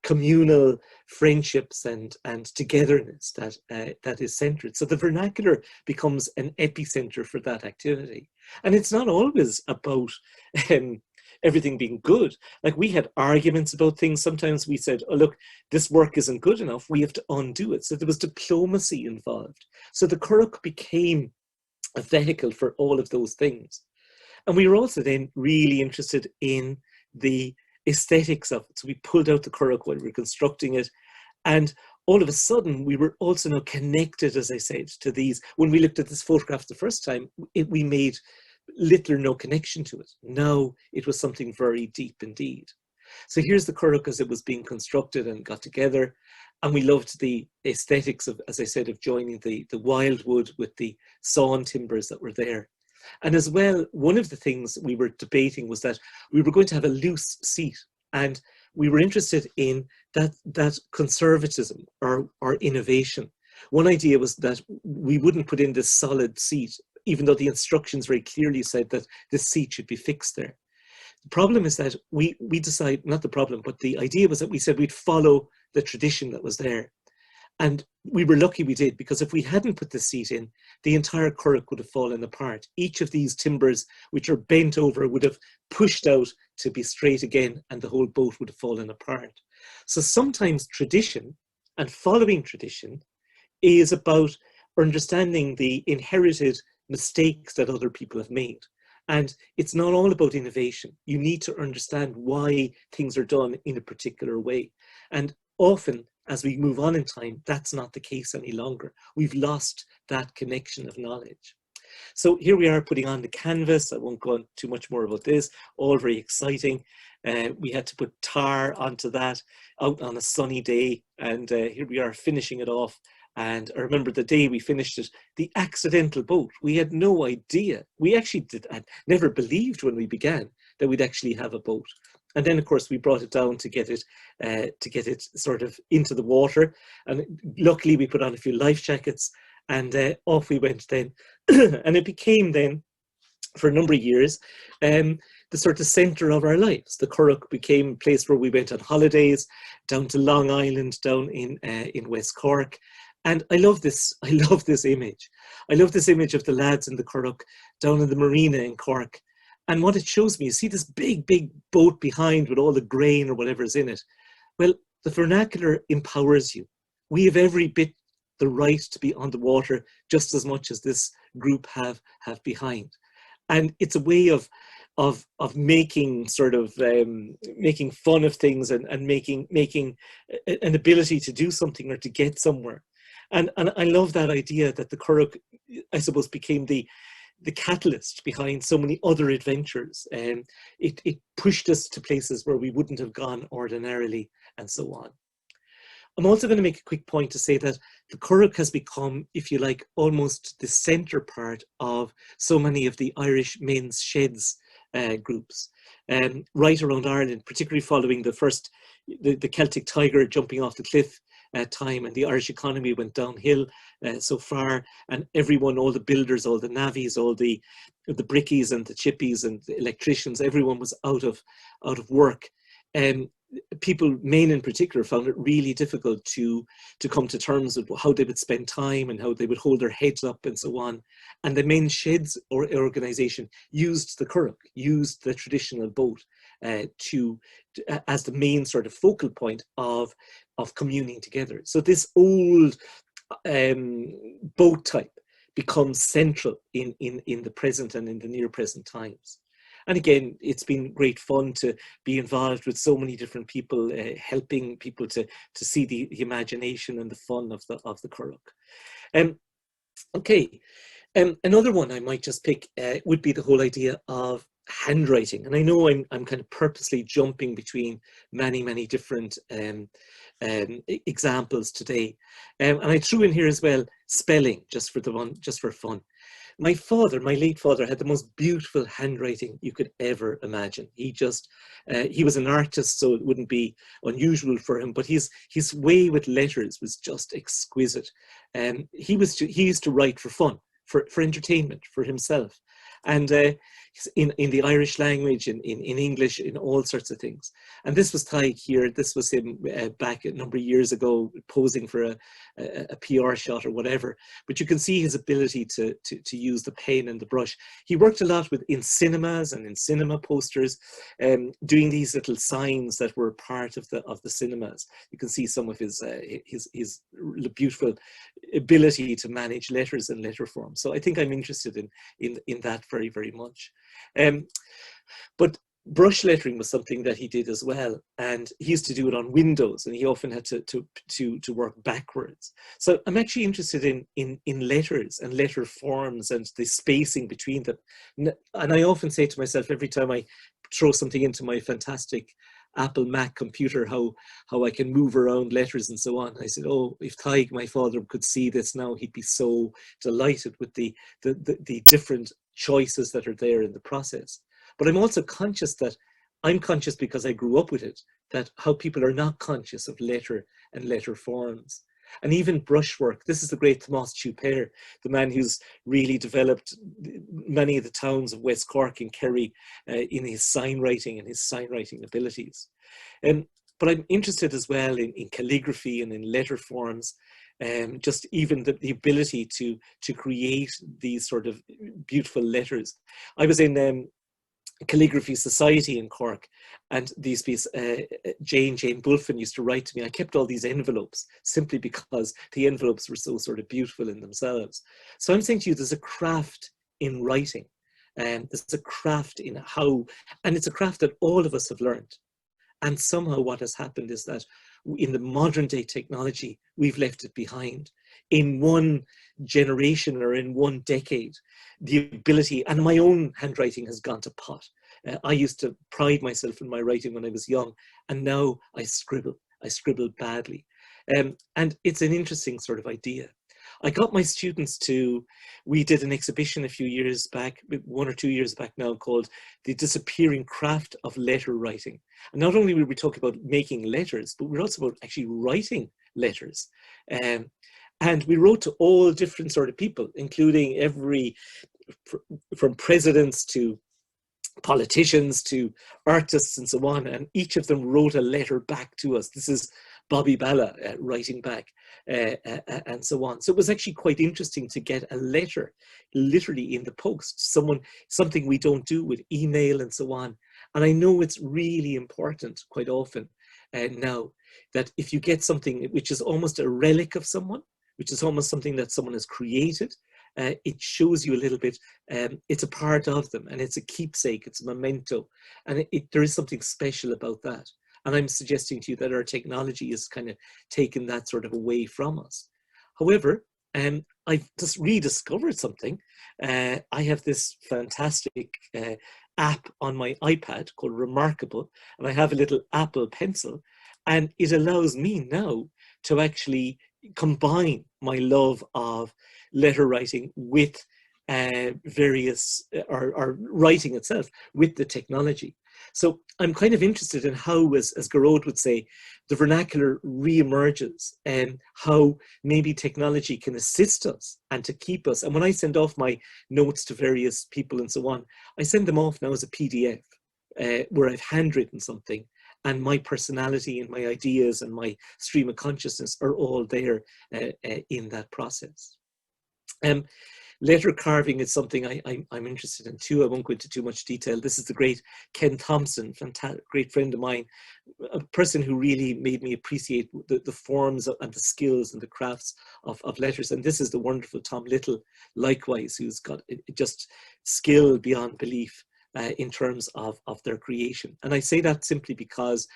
communal friendships and togetherness that is centered. So the vernacular becomes an epicenter for that activity. And it's not always about everything being good. Like, we had arguments about things. Sometimes we said, oh, look, this work isn't good enough, we have to undo it. So there was diplomacy involved. So the curragh became a vehicle for all of those things. And we were also then really interested in the aesthetics of it. So we pulled out the curragh while we were constructing it. And all of a sudden, we were also now connected, as I said, to these. When we looked at this photograph the first time, we made little or no connection to it. Now it was something very deep indeed. So here's the curragh as it was being constructed and got together. And we loved the aesthetics of, as I said, of joining the wildwood with the sawn timbers that were there. And as well, one of the things we were debating was that we were going to have a loose seat, and we were interested in that conservatism or innovation. One idea was that we wouldn't put in this solid seat, even though the instructions very clearly said that this seat should be fixed there. The problem is that we decided, not the problem, but the idea was that we said we'd follow the tradition that was there. And we were lucky we did, because if we hadn't put the seat in, the entire curragh would have fallen apart. Each of these timbers, which are bent over, would have pushed out to be straight again, and the whole boat would have fallen apart. So sometimes tradition and following tradition is about understanding the inherited mistakes that other people have made. And it's not all about innovation. You need to understand why things are done in a particular way. And often, as we move on in time, that's not the case any longer. We've lost that connection of knowledge. So here we are putting on the canvas. I won't go on too much more about this. All very exciting. We had to put tar onto that out on a sunny day. And here we are finishing it off. And I remember the day we finished it, the accidental boat. We had no idea. We actually had never believed when we began that we'd actually have a boat. And then, of course, we brought it down to get it sort of into the water. And luckily, we put on a few life jackets, and off we went then. And it became then, for a number of years, the sort of centre of our lives. The Cork became a place where we went on holidays, down to Long Island, down in West Cork. And I love this image. I love this image of the lads in the Cork down in the marina in Cork. And what it shows me, you see this big, big boat behind with all the grain or whatever is in it. Well, the vernacular empowers you. We have every bit the right to be on the water just as much as this group have behind. And it's a way of making sort of making fun of things and making an ability to do something or to get somewhere. And I love that idea that the Cork, I suppose, became the catalyst behind so many other adventures. And it pushed us to places where we wouldn't have gone ordinarily, and so on. I'm also going to make a quick point to say that the Cork has become, if you like, almost the centre part of so many of the Irish men's sheds groups, right around Ireland, particularly following the Celtic Tiger jumping off the cliff time, and the Irish economy went downhill so far, and everyone, all the builders, all the navvies, all the brickies and the chippies and the electricians, everyone was out of work. People, men in particular, found it really difficult to come to terms with how they would spend time and how they would hold their heads up and so on. And the men's sheds organisation used the Cork, used the traditional boat as the main sort of focal point of communing together. So this old boat type becomes central in the present and in the near present times. And again, it's been great fun to be involved with so many different people, helping people to see the imagination and the fun of the Cork. Okay, another one I might just pick would be the whole idea of handwriting. And I know I'm kind of purposely jumping between many different examples today. And I threw in here as well spelling, just for fun. My late father, had the most beautiful handwriting you could ever imagine. He was an artist, so it wouldn't be unusual for him, but his way with letters was just exquisite. He used to write for fun, for entertainment, for himself. And in the Irish language, in English, in all sorts of things. And this was Tadhg here. This was him back a number of years ago, posing for a PR shot or whatever. But you can see his ability to use the pen and the brush. He worked a lot in cinemas and in cinema posters, doing these little signs that were part of the cinemas. You can see some of his beautiful ability to manage letters and letter form. So I think I'm interested in that very, very much. But brush lettering was something that he did as well, and he used to do it on windows, and he often had to work backwards. So I'm actually interested in letters and letter forms and the spacing between them. And I often say to myself every time I throw something into my fantastic Apple Mac computer, how I can move around letters and so on. I said, oh, if Tadhg, my father, could see this now, he'd be so delighted with the different choices that are there in the process. But I'm also conscious that I'm conscious, because I grew up with it, that how people are not conscious of letter and letter forms. And even brushwork. This is the great Thomas Chupere, the man who's really developed many of the towns of West Cork and Kerry in his signwriting and his signwriting abilities. But I'm interested as well in calligraphy and in letter forms, just even the ability to create these sort of beautiful letters. I was in Calligraphy Society in Cork, and these pieces, Jane Bulfin used to write to me. I kept all these envelopes simply because the envelopes were so sort of beautiful in themselves. So I'm saying to you, there's a craft in writing. There's a craft in how, and it's a craft that all of us have learned. And somehow what has happened is that in the modern day technology, we've left it behind. In one generation or in one decade, the ability, and my own handwriting has gone to pot. I used to pride myself in my writing when I was young, and now I scribble badly. And it's an interesting sort of idea. I got my students to, we did an exhibition a few years back, 1 or 2 years back now, called The Disappearing Craft of Letter Writing. And not only were we talking about making letters, but we were also about actually writing letters. And we wrote to all different sort of people, including from presidents to politicians to artists and so on, and each of them wrote a letter back to us. This is Bobby Bala writing back, and so on. So it was actually quite interesting to get a letter literally in the post, something we don't do with email and so on. And I know it's really important quite often now that if you get something which is almost a relic of someone, which is almost something that someone has created, it shows you a little bit, it's a part of them, and it's a keepsake, it's a memento, and there is something special about that. And I'm suggesting to you that our technology is kind of taken that sort of away from us. However, I've just rediscovered something. I have this fantastic app on my iPad called Remarkable, and I have a little Apple Pencil, and it allows me now to actually combine my love of letter writing with various, or writing itself with the technology. So I'm kind of interested in how, as Garrod would say, the vernacular re-emerges, and how maybe technology can assist us and to keep us. And when I send off my notes to various people and so on, I send them off now as a PDF where I've handwritten something, and my personality and my ideas and my stream of consciousness are all there in that process. Letter carving is something I'm interested in too. I won't go into too much detail. This is the great Ken Thompson, great friend of mine, a person who really made me appreciate the forms and the skills and the crafts of letters. And this is the wonderful Tom Little, likewise, who's got just skill beyond belief in terms of their creation. And I say that simply because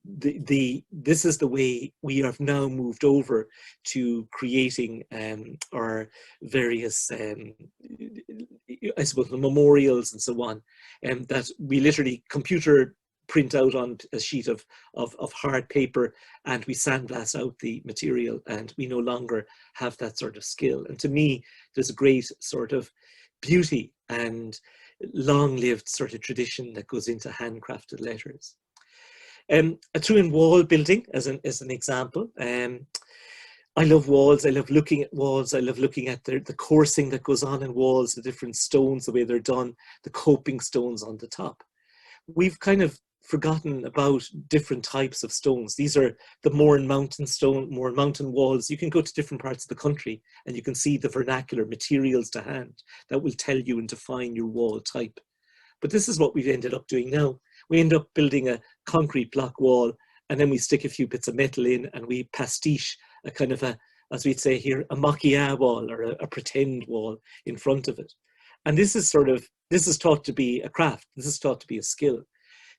this is the way we have now moved over to creating our various, I suppose, the memorials and so on, that we literally computer print out on a sheet of hard paper, and we sandblast out the material, and we no longer have that sort of skill. And to me, there's a great sort of beauty and long-lived sort of tradition that goes into handcrafted letters. I threw in wall building as an example. I love walls. I love looking at walls. I love looking at the coursing that goes on in walls, the different stones, the way they're done, the coping stones on the top. We've kind of forgotten about different types of stones. These are the Mourne Mountain walls. You can go to different parts of the country and you can see the vernacular materials to hand that will tell you and define your wall type. But this is what we've ended up doing now. We end up building a concrete block wall, and then we stick a few bits of metal in, and we pastiche a kind of as we'd say here, a maquillage wall, or a pretend wall in front of it. And this is taught to be a craft. This is taught to be a skill.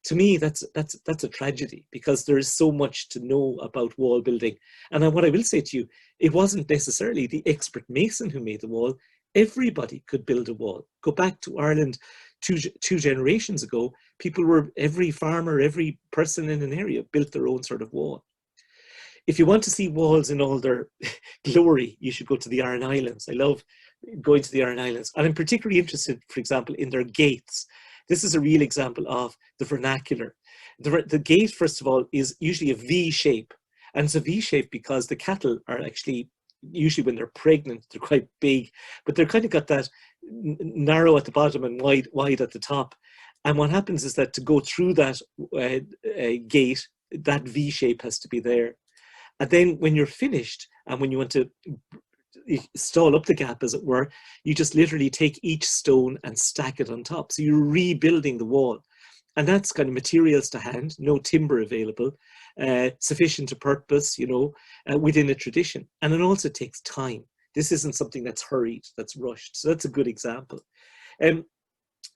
To me, that's a tragedy, because there is so much to know about wall building. And what I will say to you, it wasn't necessarily the expert mason who made the wall. Everybody could build a wall. Go back to Ireland two generations ago, every farmer, every person in an area built their own sort of wall. If you want to see walls in all their glory, you should go to the Aran Islands. I love going to the Aran Islands. And I'm particularly interested, for example, in their gates. This is a real example of the vernacular. The gate, first of all, is usually a V shape. And it's a V shape because the cattle are actually, usually when they're pregnant, they're quite big, but they're kind of got that narrow at the bottom and wide at the top. And what happens is that to go through that gate, that V shape has to be there. And then when you're finished, and when you want to stall up the gap, as it were, you just literally take each stone and stack it on top. So you're rebuilding the wall. And that's kind of materials to hand, no timber available, sufficient to purpose, within a tradition. And it also takes time. This isn't something that's hurried, that's rushed. So that's a good example.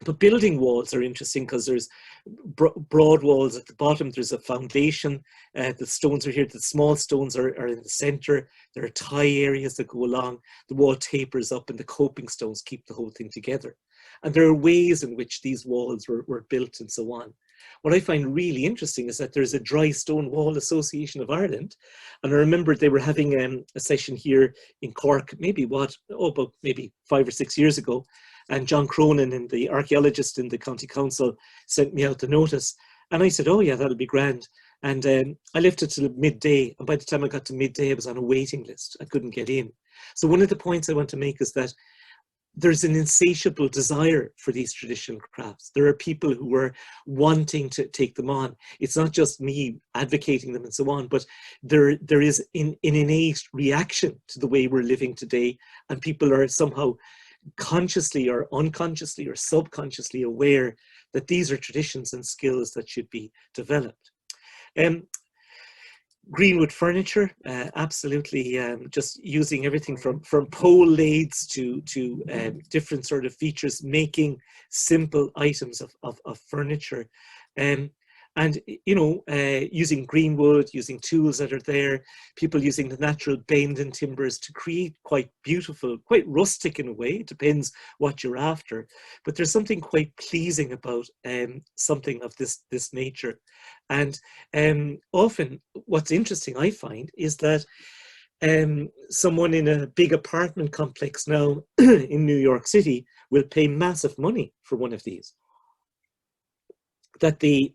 But building walls are interesting because there's broad walls at the bottom. There's a foundation. The stones are here. The small stones are in the center. There are tie areas that go along. The wall tapers up, and the coping stones keep the whole thing together. And there are ways in which these walls were built and so on. What I find really interesting is that there's a Dry Stone Wall Association of Ireland. And I remember they were having a session here in Cork, about maybe 5 or 6 years ago. And John Cronin, and the archaeologist in the county council, sent me out the notice. And I said, oh yeah, that'll be grand. And I left it till midday. And by the time I got to midday, I was on a waiting list. I couldn't get in. So one of the points I want to make is that there's an insatiable desire for these traditional crafts. There are people who are wanting to take them on. It's not just me advocating them and so on, but there is an innate reaction to the way we're living today. And people are somehow consciously or unconsciously or subconsciously aware that these are traditions and skills that should be developed. Greenwood furniture, absolutely, just using everything from pole lathes to different sort of features, making simple items of furniture. And, you know, using green wood, using tools that are there, people using the natural bend in timbers to create quite beautiful, quite rustic in a way, it depends what you're after. But there's something quite pleasing about something of this nature. And often what's interesting, I find, is that someone in a big apartment complex now in New York City will pay massive money for one of these. That the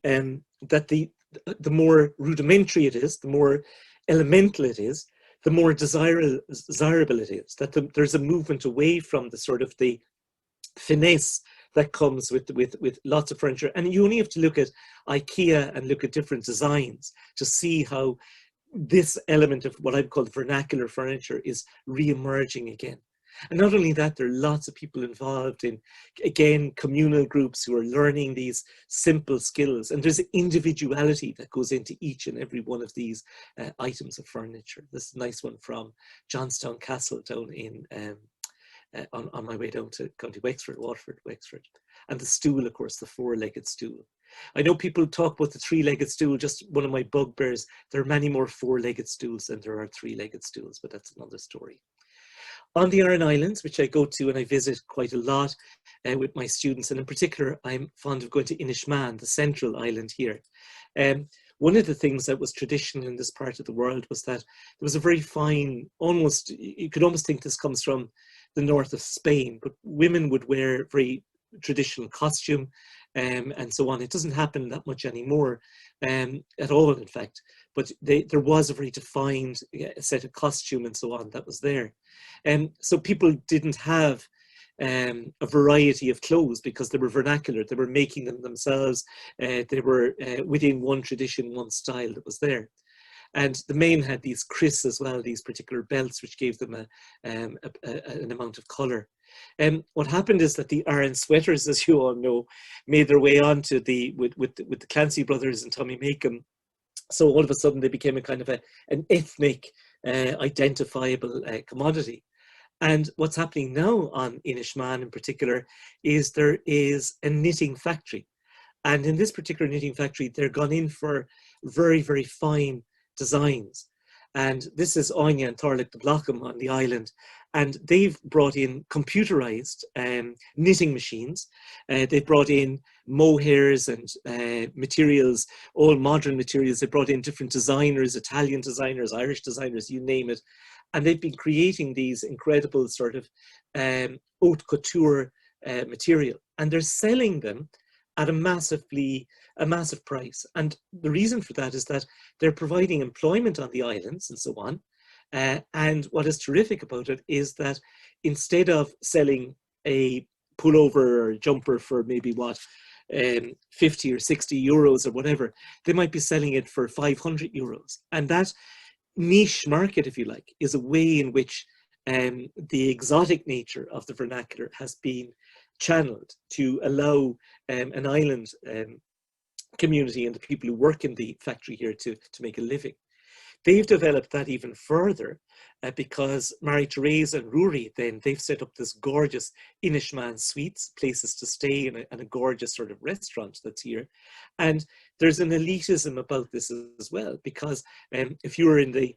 more rudimentary it is, the more elemental it is, the more desirable it is. That there's a movement away from the sort of the finesse that comes with lots of furniture. And you only have to look at IKEA and look at different designs to see how this element of what I've called vernacular furniture is re-emerging again. And not only that, there are lots of people involved in, again, communal groups who are learning these simple skills. And there's individuality that goes into each and every one of these items of furniture. This is a nice one from Johnston Castle down in, on my way down to County Wexford, Wexford. And the stool, of course, the four-legged stool. I know people talk about the three-legged stool, just one of my bugbears. There are many more four-legged stools than there are three-legged stools, but that's another story. On the Aran Islands, which I go to and I visit quite a lot with my students, and in particular, I'm fond of going to Inishmaan, the central island here. One of the things that was traditional in this part of the world was that there was a very fine, almost, you could almost think this comes from the north of Spain, but women would wear very traditional costume and so on. It doesn't happen that much anymore at all, in fact, but there was a very defined set of costume and so on that was there. So people didn't have a variety of clothes because they were vernacular. They were making them themselves. They were within one tradition, one style that was there. And the men had these kris as well, these particular belts, which gave them an amount of colour. What happened is that the Aran sweaters, as you all know, made their way onto with the Clancy brothers and Tommy Macomb. So all of a sudden they became a kind of an ethnic identifiable commodity. And what's happening now on Inishmaan in particular is there is a knitting factory. And in this particular knitting factory, they're gone in for very, very fine designs. And this is Anya and Thorlick the Blockham on the island. And they've brought in computerized knitting machines. They've brought in mohairs and materials, all modern materials. They brought in different designers, Italian designers, Irish designers, you name it. And they've been creating these incredible sort of haute couture material. And they're selling them at a massive price. And the reason for that is that they're providing employment on the islands and so on. And what is terrific about it is that instead of selling a pullover or a jumper for maybe 50 or 60 euros or whatever, they might be selling it for 500 euros. And that niche market, if you like, is a way in which the exotic nature of the vernacular has been channeled to allow an island community and the people who work in the factory here to make a living. they've developed that even further because Marie-Therese and Rory, then they've set up this gorgeous Inishmaan suites, places to stay, and a gorgeous sort of restaurant that's here. And there's an elitism about this as well, because if you're in a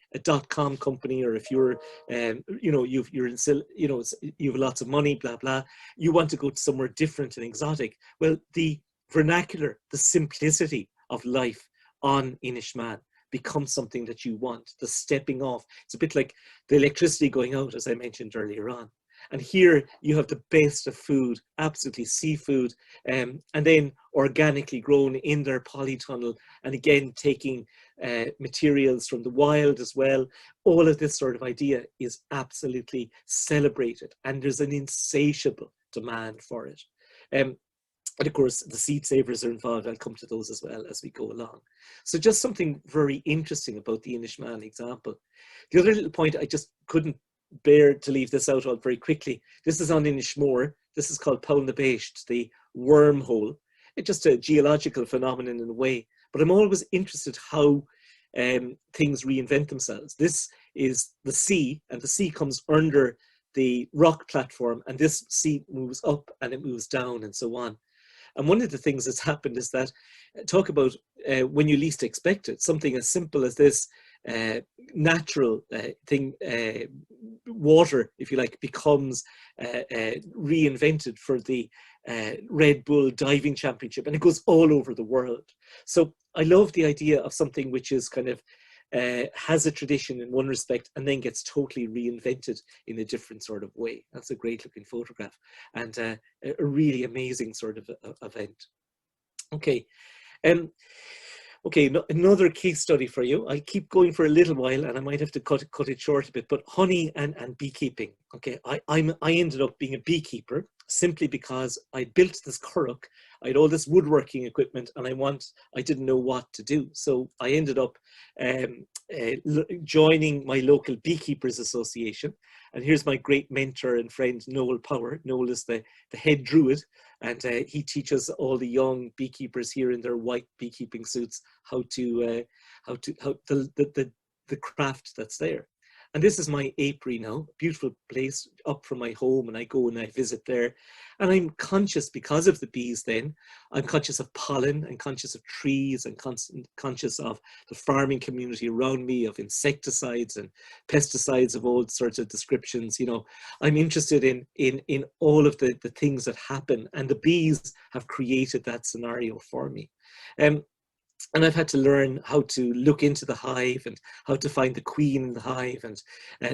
.com company, or if you're, you know, you have lots of money, blah, blah, you want to go to somewhere different and exotic. Well, the vernacular, the simplicity of life on Inishmaan becomes something that you want, the stepping off. It's a bit like the electricity going out, as I mentioned earlier on. And here you have the best of food, absolutely seafood, and then organically grown in their polytunnel, and again taking materials from the wild as well. All of this sort of idea is absolutely celebrated, and there's an insatiable demand for it. And of course, the seed savers are involved. I'll come to those as well as we go along. So just something very interesting about the Inishmaan example. The other little point, I just couldn't bear to leave this out all very quickly. This is on Inishmore. This is called Paul na Béist, the wormhole. It's just a geological phenomenon in a way. But I'm always interested how things reinvent themselves. This is the sea, and the sea comes under the rock platform, and this sea moves up and it moves down and so on. And one of the things that's happened is that, talk about when you least expect it, something as simple as this natural thing, water, if you like, becomes reinvented for the Red Bull Diving Championship, and it goes all over the world. So I love the idea of something which is kind of has a tradition in one respect and then gets totally reinvented in a different sort of way. That's a great looking photograph, and a really amazing sort of event. Okay. Okay, another case study for you. I'll keep going for a little while, and I might have to cut it short a bit, but honey and beekeeping. Okay, I ended up being a beekeeper simply because I built this curragh. I had all this woodworking equipment, and I didn't know what to do. So I ended up joining my local beekeepers association. And here's my great mentor and friend, Noel Power. Noel is the head druid, and he teaches all the young beekeepers here in their white beekeeping suits how the craft that's there. And this is my apiary now, beautiful place up from my home, and I go and I visit there. And I'm conscious, because of the bees then, I'm conscious of pollen, and conscious of trees, and conscious of the farming community around me, of insecticides and pesticides of all sorts of descriptions. You know, I'm interested in all of the things that happen, and the bees have created that scenario for me. And I've had to learn how to look into the hive and how to find the queen in the hive, and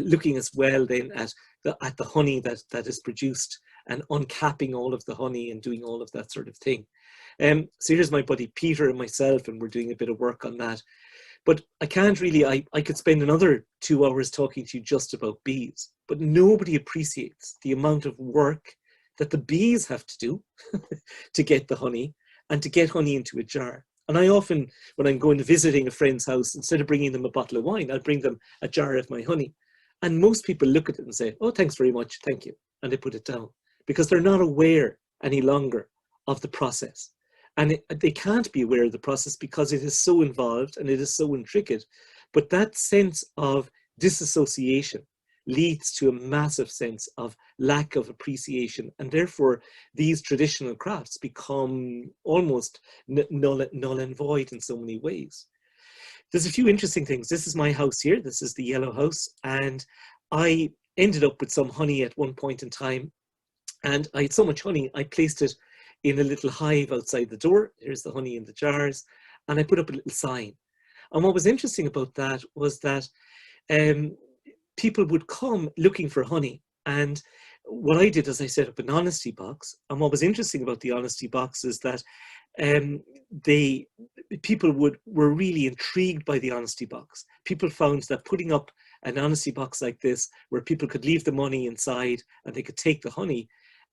looking as well then at the honey that is produced, and uncapping all of the honey and doing all of that sort of thing. So here's my buddy Peter and myself, and we're doing a bit of work on that. But I can't really, I could spend another 2 hours talking to you just about bees, but nobody appreciates the amount of work that the bees have to do to get the honey, and to get honey into a jar. And I often, when I'm going to visiting a friend's house, instead of bringing them a bottle of wine, I'll bring them a jar of my honey. And most people look at it and say, oh, thanks very much, thank you. And they put it down, because they're not aware any longer of the process. And they can't be aware of the process because it is so involved and it is so intricate. But that sense of disassociation leads to a massive sense of lack of appreciation, and therefore these traditional crafts become almost null and void in so many ways. There's a few interesting things. This is my house here. This is the yellow house, and I ended up with some honey at one point in time, and I had so much honey I placed it in a little hive outside the door. Here's the honey in the jars, and I put up a little sign. And what was interesting about that was that people would come looking for honey, and what I did is I set up an honesty box. And what was interesting about the honesty box is that people were really intrigued by the honesty box. People found that putting up an honesty box like this, where people could leave the money inside and they could take the honey,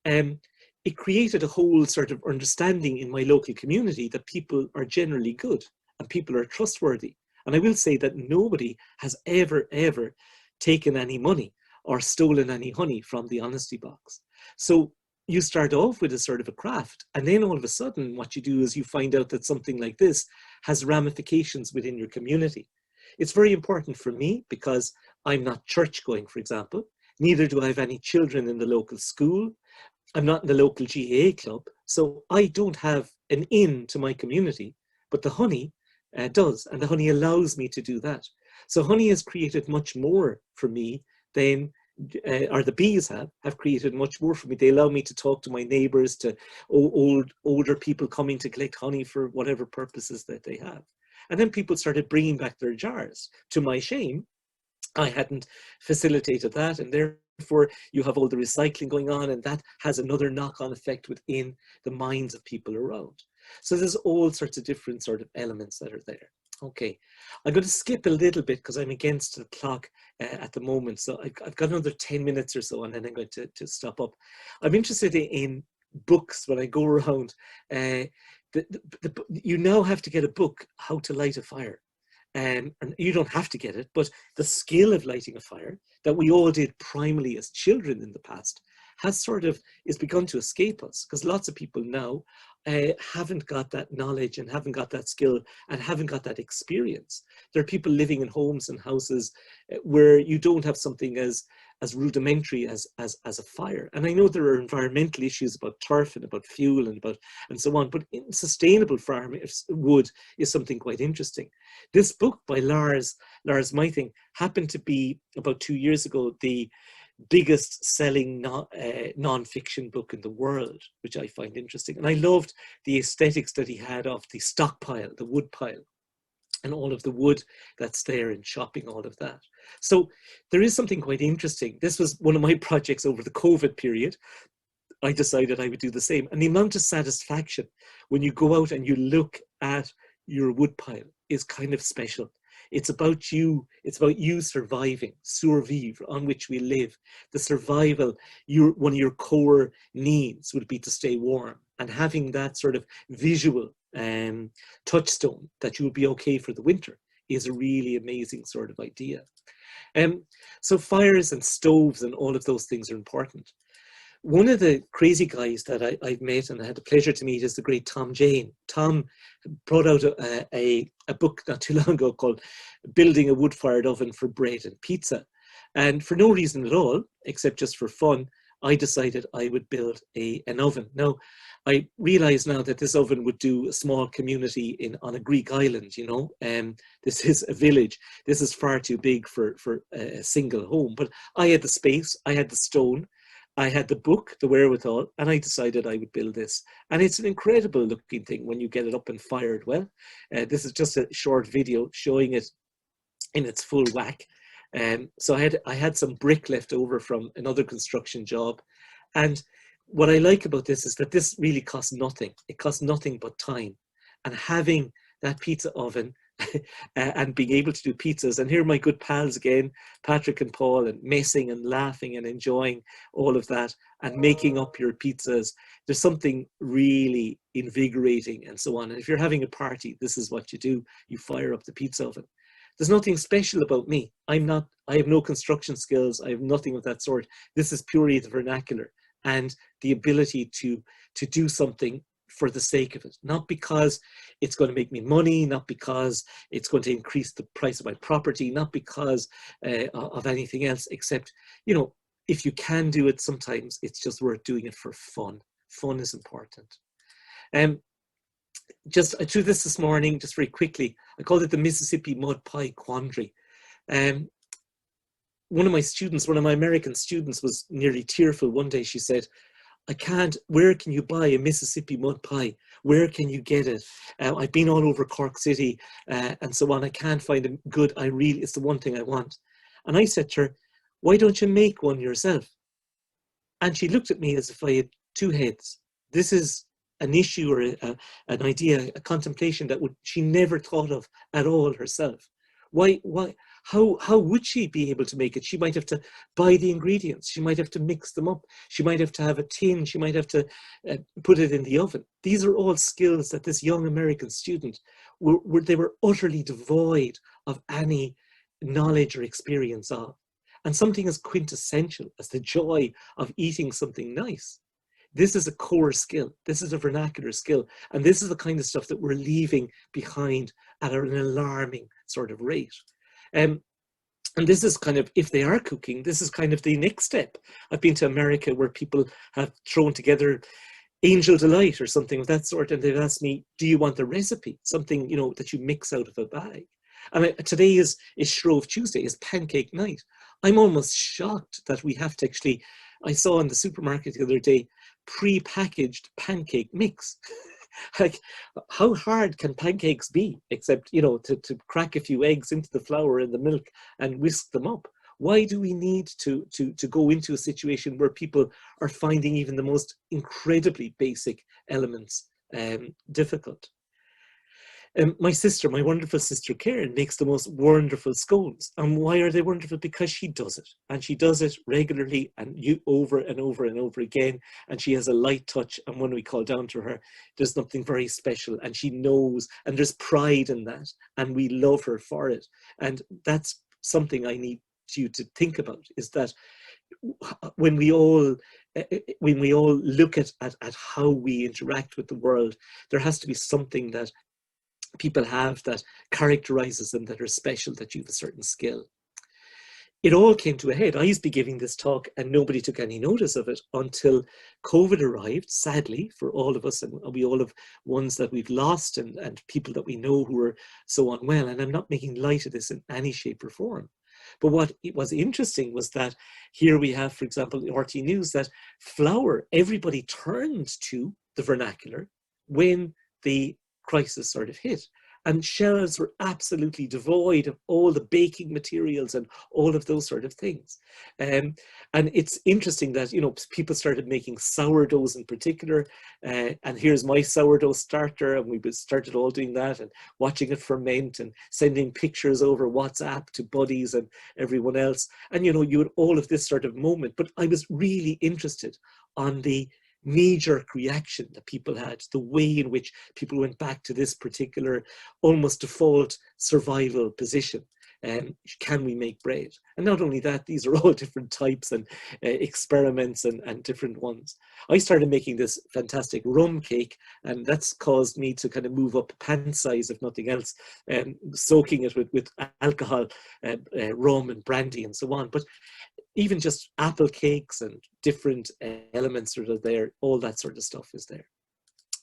it created a whole sort of understanding in my local community that people are generally good and people are trustworthy. And I will say that nobody has ever taken any money or stolen any honey from the honesty box. So you start off with a sort of a craft, and then all of a sudden what you do is you find out that something like this has ramifications within your community. It's very important for me because I'm not church going, for example. Neither do I have any children in the local school. I'm not in the local GAA club. So I don't have an in to my community, but the honey does, and the honey allows me to do that. So honey has created much more for me than, or the bees have created much more for me. They allow me to talk to my neighbors, to older people coming to collect honey for whatever purposes that they have. And then people started bringing back their jars. To my shame, I hadn't facilitated that, and therefore you have all the recycling going on, and that has another knock-on effect within the minds of people around. So there's all sorts of different sort of elements that are there. Okay, I'm going to skip a little bit because I'm against the clock at the moment. So I've got another 10 minutes or so, and then I'm going to stop up. I'm interested in books when I go around. You now have to get a book, How to Light a Fire. And you don't have to get it, but the skill of lighting a fire that we all did primarily as children in the past is begun to escape us, because lots of people now haven't got that knowledge and haven't got that skill and haven't got that experience. There are people living in homes and houses where you don't have something as rudimentary as a fire. And I know there are environmental issues about turf and about fuel and so on, but in sustainable farming, wood is something quite interesting. This book by Lars Mything happened to be, about 2 years ago, the biggest selling non-fiction book in the world, which I find interesting. And I loved the aesthetics that he had of the stockpile, the wood pile, and all of the wood that's there and chopping all of that. So there is something quite interesting. This was one of my projects over the COVID period. I decided I would do the same. And the amount of satisfaction when you go out and you look at your wood pile is kind of special. It's about you surviving, survivre, on which we live. The survival, one of your core needs would be to stay warm. And having that sort of visual touchstone that you will be okay for the winter is a really amazing sort of idea. So fires and stoves and all of those things are important. One of the crazy guys that I've met and I had the pleasure to meet is the great Tom Jane. Tom brought out a book not too long ago called Building a Wood-Fired Oven for Bread and Pizza. And for no reason at all, except just for fun, I decided I would build an oven. Now, I realize now that this oven would do a small community on a Greek island, you know. This is a village. This is far too big for a single home. But I had the space, I had the stone, I had the book, the wherewithal, and I decided I would build this. And it's an incredible looking thing when you get it up and fired well. This is just a short video showing it in its full whack. So I had some brick left over from another construction job. And what I like about this is that this really costs nothing. It costs nothing but time. And having that pizza oven and being able to do pizzas. And here are my good pals again, Patrick and Paul, and messing and laughing and enjoying all of that and making up your pizzas. There's something really invigorating and so on. And if you're having a party, this is what you do. You fire up the pizza oven. There's nothing special about me. I have no construction skills. I have nothing of that sort. This is purely the vernacular and the ability to do something for the sake of it, not because it's going to make me money, not because it's going to increase the price of my property, not because of anything else, except, you know, if you can do it, sometimes it's just worth doing it for fun. Fun is important. I threw this morning, just very quickly. I called it the Mississippi Mud Pie Quandary. One of my American students was nearly tearful. One day she said, where can you buy a Mississippi mud pie? Where can you get it? I've been all over Cork City and so on. I can't find a good, it's the one thing I want. And I said to her, why don't you make one yourself? And she looked at me as if I had two heads. This is an issue or an idea, a contemplation that she never thought of at all herself. How would she be able to make it? She might have to buy the ingredients. She might have to mix them up. She might have to have a tin. She might have to put it in the oven. These are all skills that this young American student, they were utterly devoid of any knowledge or experience of. And something as quintessential as the joy of eating something nice. This is a core skill. This is a vernacular skill. And this is the kind of stuff that we're leaving behind at an alarming sort of rate. And this is kind of, if they are cooking, this is kind of the next step. I've been to America where people have thrown together Angel Delight or something of that sort, and they've asked me, do you want the recipe? Something, you know, that you mix out of a bag. And today is Shrove Tuesday, is pancake night. I'm almost shocked that we have to actually, I saw in the supermarket the other day, pre-packaged pancake mix. Like, how hard can pancakes be, except, you know, to crack a few eggs into the flour and the milk and whisk them up? Why do we need to go into a situation where people are finding even the most incredibly basic elements difficult? My sister, my wonderful sister Karen, makes the most wonderful scones. And why are they wonderful? Because she does it. And she does it regularly and over and over and over again. And she has a light touch. And when we call down to her, there's something very special. And she knows, and there's pride in that. And we love her for it. And that's something I need you to think about, is that when we all look at how we interact with the world, there has to be something that people have that characterizes them, that are special, that you have a certain skill. It all came to a head. I used to be giving this talk and nobody took any notice of it until COVID arrived, sadly, for all of us. And we all have ones that we've lost and people that we know who are so unwell. And I'm not making light of this in any shape or form. But what was interesting was that here we have, for example, the RT News, that flour, everybody turned to the vernacular when the crisis sort of hit, and shelves were absolutely devoid of all the baking materials and all of those sort of things. And it's interesting that, you know, people started making sourdoughs in particular, and here's my sourdough starter, and we started all doing that and watching it ferment and sending pictures over WhatsApp to buddies and everyone else. And, you know, you had all of this sort of moment, but I was really interested on the knee-jerk reaction that people had, the way in which people went back to this particular almost default survival position. Can we make bread? And not only that, these are all different types and experiments and different ones. I started making this fantastic rum cake, and that's caused me to kind of move up pan size, if nothing else, soaking it with alcohol, rum and brandy and so on. But even just apple cakes and different elements that are there, all that sort of stuff is there.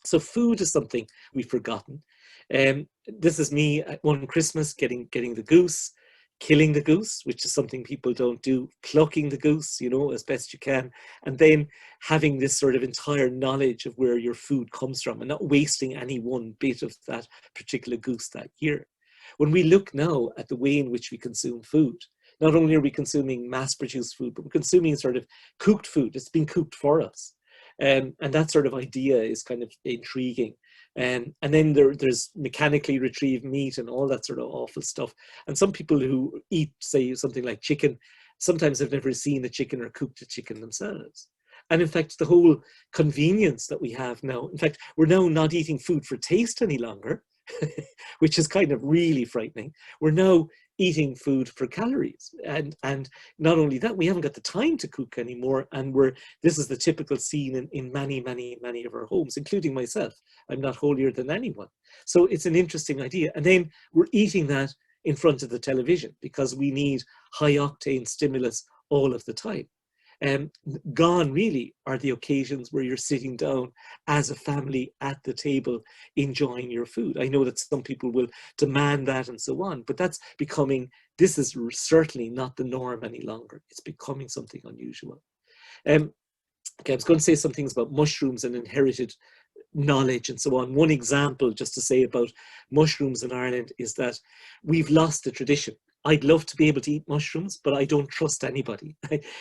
So food is something we've forgotten. This is me at one Christmas getting the goose, killing the goose, which is something people don't do, plucking the goose, you know, as best you can, and then having this sort of entire knowledge of where your food comes from and not wasting any one bit of that particular goose that year. When we look now at the way in which we consume food, not only are we consuming mass-produced food, but we're consuming sort of cooked food. It's been cooked for us. And that sort of idea is kind of intriguing. And then there's mechanically retrieved meat and all that sort of awful stuff. And some people who eat, say, something like chicken, sometimes have never seen a chicken or cooked a chicken themselves. And in fact, the whole convenience that we have now, in fact, we're now not eating food for taste any longer, which is kind of really frightening. We're now eating food for calories, and not only that, we haven't got the time to cook anymore, and this is the typical scene in many of our homes, including myself. I'm not holier than anyone. So it's an interesting idea. And then we're eating that in front of the television because we need high octane stimulus all of the time. Gone really are the occasions where you're sitting down as a family at the table enjoying your food. I know that some people will demand that and so on, but this is certainly not the norm any longer. It's becoming something unusual. Okay, I was going to say some things about mushrooms and inherited knowledge and so on. One example just to say about mushrooms in Ireland is that we've lost the tradition. I'd love to be able to eat mushrooms, but I don't trust anybody.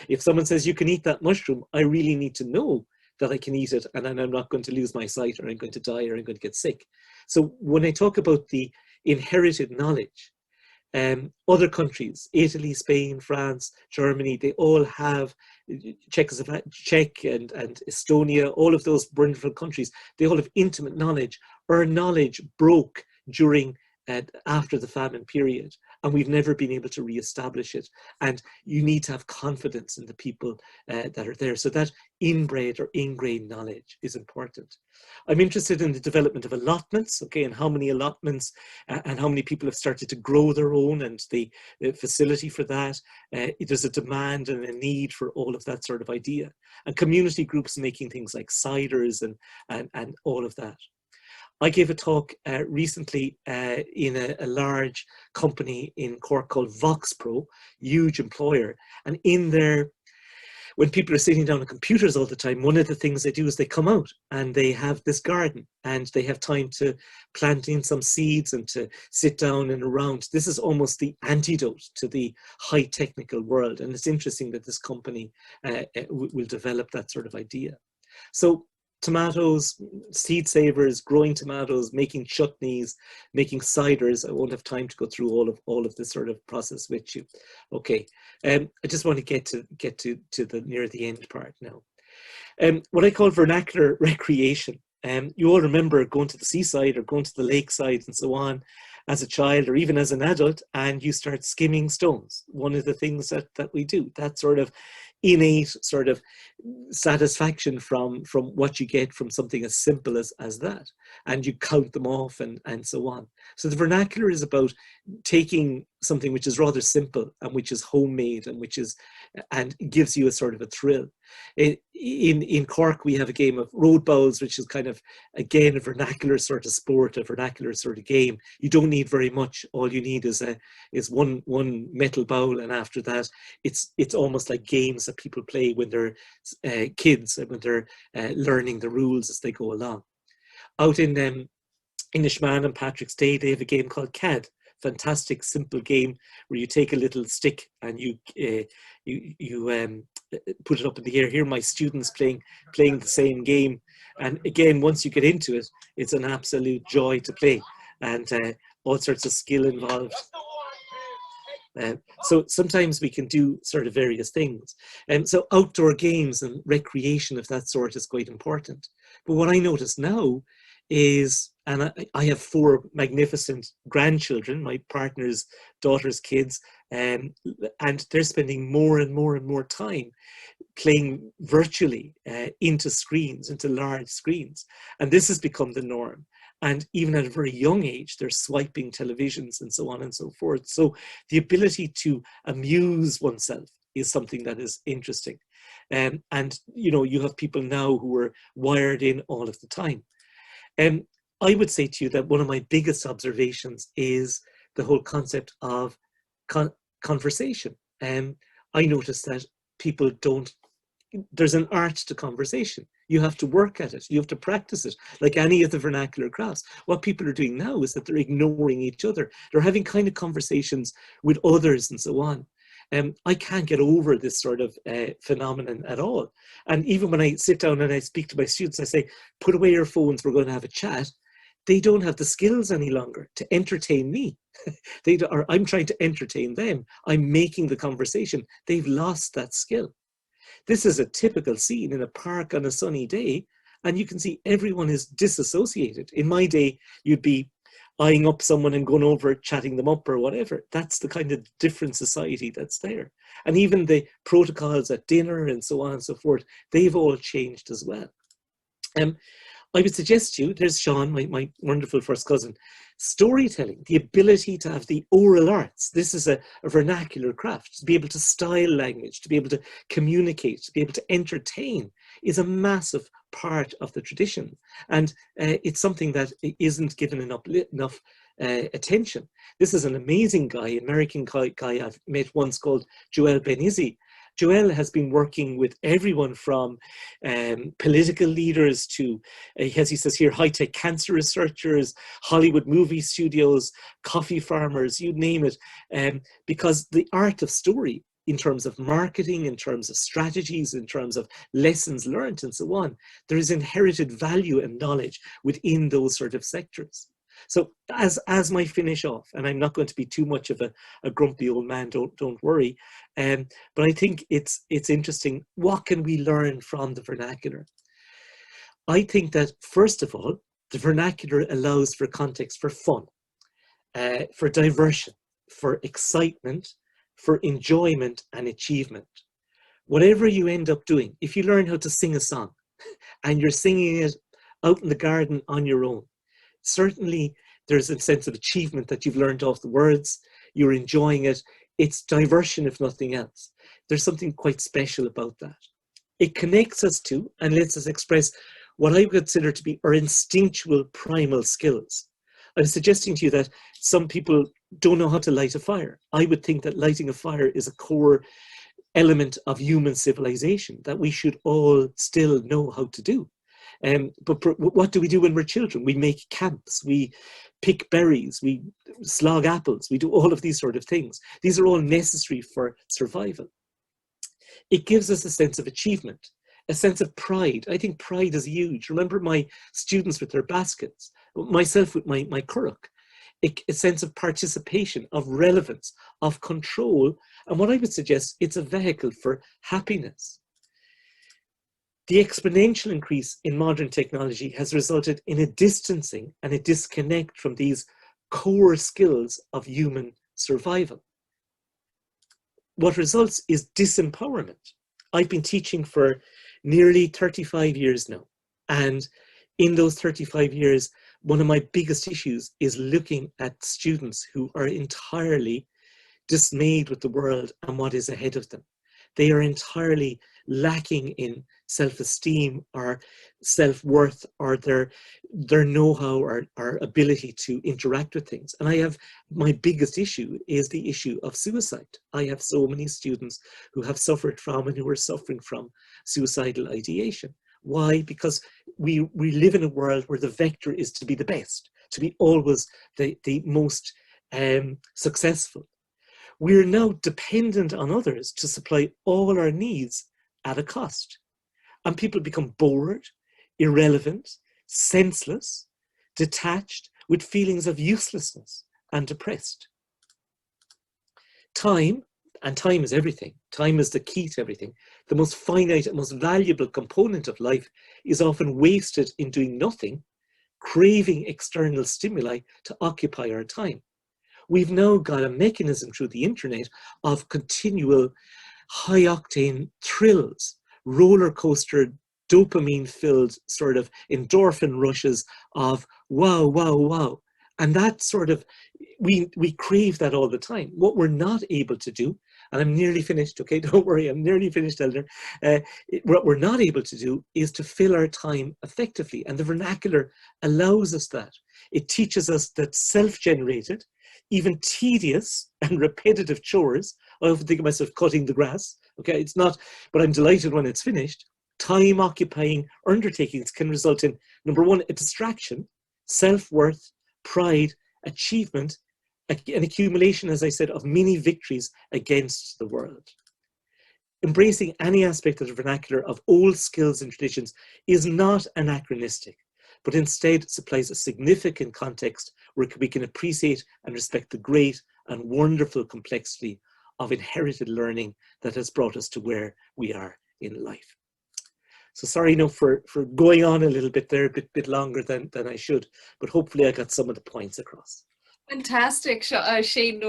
If someone says you can eat that mushroom, I really need to know that I can eat it and I'm not going to lose my sight or I'm going to die or I'm going to get sick. So when I talk about the inherited knowledge, other countries, Italy, Spain, France, Germany, they all have, Czech and Estonia, all of those wonderful countries, they all have intimate knowledge. Our knowledge broke during after the famine period. and we've never been able to re-establish it. And you need to have confidence in the people that are there. So that inbred or ingrained knowledge is important. I'm interested in the development of allotments, okay, and how many allotments and how many people have started to grow their own, and the facility for that. There's a demand and a need for all of that sort of idea. And community groups making things like ciders and all of that. I gave a talk recently in a large company in Cork called VoxPro, huge employer. And in there, when people are sitting down on computers all the time, one of the things they do is they come out and they have this garden and they have time to plant in some seeds and to sit down and around. This is almost the antidote to the high technical world. And it's interesting that this company will develop that sort of idea. So tomatoes, seed savers, growing tomatoes, making chutneys, making ciders. I won't have time to go through all of this sort of process with you. Okay, I just want to get to the near the end part now. What I call vernacular recreation. You all remember going to the seaside or going to the lakeside and so on as a child or even as an adult, and you start skimming stones. One of the things that we do, that sort of innate sort of satisfaction from what you get from something as simple as that, and you count them off and so on. So the vernacular is about taking something which is rather simple and which is homemade and gives you a sort of a thrill. In Cork we have a game of road bowls, which is kind of again a vernacular sort of sport, a vernacular sort of game. You don't need very much. All you need is one metal bowl, and after that it's almost like games that people play when they're kids and when they're learning the rules as they go along. Out in Inishmaan and Patrick's Day, they have a game called CAD. Fantastic simple game where you take a little stick and you put it up in the air. Here are my students playing the same game, and again, once you get into it, it's an absolute joy to play, and all sorts of skill involved. So sometimes we can do sort of various things, and so outdoor games and recreation of that sort is quite important. But what I notice now is, and I have 4 magnificent grandchildren, my partner's daughter's kids, and they're spending more and more and more time playing virtually into large screens. And this has become the norm. And even at a very young age, they're swiping televisions and so on and so forth. So the ability to amuse oneself is something that is interesting. And you know, you have people now who are wired in all of the time. I would say to you that one of my biggest observations is the whole concept of conversation. I noticed that people there's an art to conversation. You have to work at it. You have to practice it, like any of the vernacular crafts. What people are doing now is that they're ignoring each other. They're having kind of conversations with others and so on. I can't get over this sort of phenomenon at all. And even when I sit down and I speak to my students, I say, put away your phones, we're going to have a chat. They don't have the skills any longer to entertain me. I'm trying to entertain them. I'm making the conversation. They've lost that skill. This is a typical scene in a park on a sunny day, and you can see everyone is disassociated. In my day, you'd be eyeing up someone and going over, chatting them up or whatever. That's the kind of different society that's there. And even the protocols at dinner and so on and so forth, they've all changed as well. I would suggest to you, there's Sean, my wonderful first cousin, storytelling, the ability to have the oral arts. This is a vernacular craft. To be able to style language, to be able to communicate, to be able to entertain is a massive part of the tradition. And it's something that isn't given enough attention. This is an amazing guy, American guy I've met once called Joel Ben-Izzy. Joel has been working with everyone from political leaders to, as he says here, high-tech cancer researchers, Hollywood movie studios, coffee farmers, you name it, because the art of story in terms of marketing, in terms of strategies, in terms of lessons learned and so on, there is inherited value and knowledge within those sort of sectors. So as my finish off, and I'm not going to be too much of a grumpy old man, don't worry, but I think it's interesting. What can we learn from the vernacular? I think that first of all, the vernacular allows for context for fun, for diversion, for excitement, for enjoyment and achievement. Whatever you end up doing, if you learn how to sing a song and you're singing it out in the garden on your own, certainly there's a sense of achievement that you've learned off the words, you're enjoying it, it's diversion if nothing else. There's something quite special about that. It connects us to and lets us express what I consider to be our instinctual primal skills. I'm suggesting to you that some people don't know how to light a fire. I would think that lighting a fire is a core element of human civilization that we should all still know how to do. But what do we do when we're children? We make camps, we pick berries, we slog apples, we do all of these sort of things. These are all necessary for survival. It gives us a sense of achievement, a sense of pride. I think pride is huge. Remember my students with their baskets, myself with my currach. A sense of participation, of relevance, of control. And what I would suggest, it's a vehicle for happiness. The exponential increase in modern technology has resulted in a distancing and a disconnect from these core skills of human survival. What results is disempowerment. I've been teaching for nearly 35 years now. And in those 35 years, one of my biggest issues is looking at students who are entirely dismayed with the world and what is ahead of them. They are entirely lacking in self-esteem or self-worth or their know-how or ability to interact with things. And my biggest issue is the issue of suicide. I have so many students who have suffered from and who are suffering from suicidal ideation. Why? Because we live in a world where the vector is to be the best, to be always the most successful. We're now dependent on others to supply all our needs at a cost. And people become bored, irrelevant, senseless, detached, with feelings of uselessness and depressed. Time, and time is everything, time is the key to everything, the most finite and most valuable component of life is often wasted in doing nothing, craving external stimuli to occupy our time. We've now got a mechanism through the internet of continual high-octane thrills, roller coaster, dopamine-filled sort of endorphin rushes of wow, wow, wow. And that sort of, we crave that all the time. What we're not able to do, and I'm nearly finished, okay, don't worry, I'm nearly finished, Elder. What we're not able to do is to fill our time effectively. And the vernacular allows us that. It teaches us that self-generated, even tedious and repetitive chores, I often think of myself cutting the grass, okay, it's not, but I'm delighted when it's finished. Time-occupying undertakings can result in, number one, a distraction, self-worth, pride, achievement, an accumulation, as I said, of mini victories against the world. Embracing any aspect of the vernacular of old skills and traditions is not anachronistic, but instead supplies a significant context where we can appreciate and respect the great and wonderful complexity of inherited learning that has brought us to where we are in life. So sorry for going on a little bit there, a bit longer than I should, but hopefully I got some of the points across. Fantastic, Shane.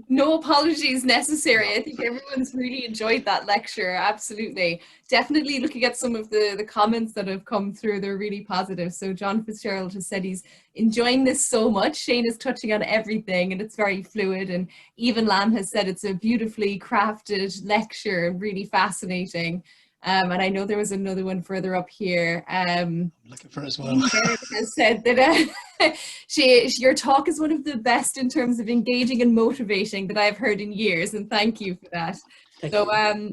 No apologies necessary. I think everyone's really enjoyed that lecture. Absolutely. Definitely looking at some of the comments that have come through, they're really positive. So John Fitzgerald has said he's enjoying this so much. Shane is touching on everything and it's very fluid. And Even Lamb has said it's a beautifully crafted lecture, really fascinating. And I know there was another one further up here. I'm looking for it as well. Has said that your talk is one of the best in terms of engaging and motivating that I've heard in years, and thank you for that. So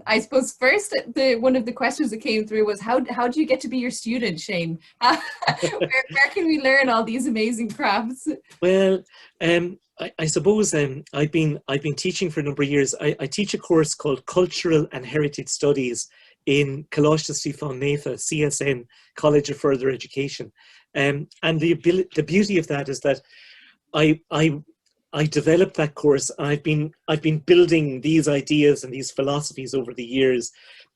I suppose first, one of the questions that came through was how do you get to be your student, Shane? Where can we learn all these amazing crafts? Well, I suppose I've been teaching for a number of years. I teach a course called Cultural and Heritage Studies in Colossus Fan Natha, CSN, College of Further Education. And the beauty of that is that I developed that course. And I've been building these ideas and these philosophies over the years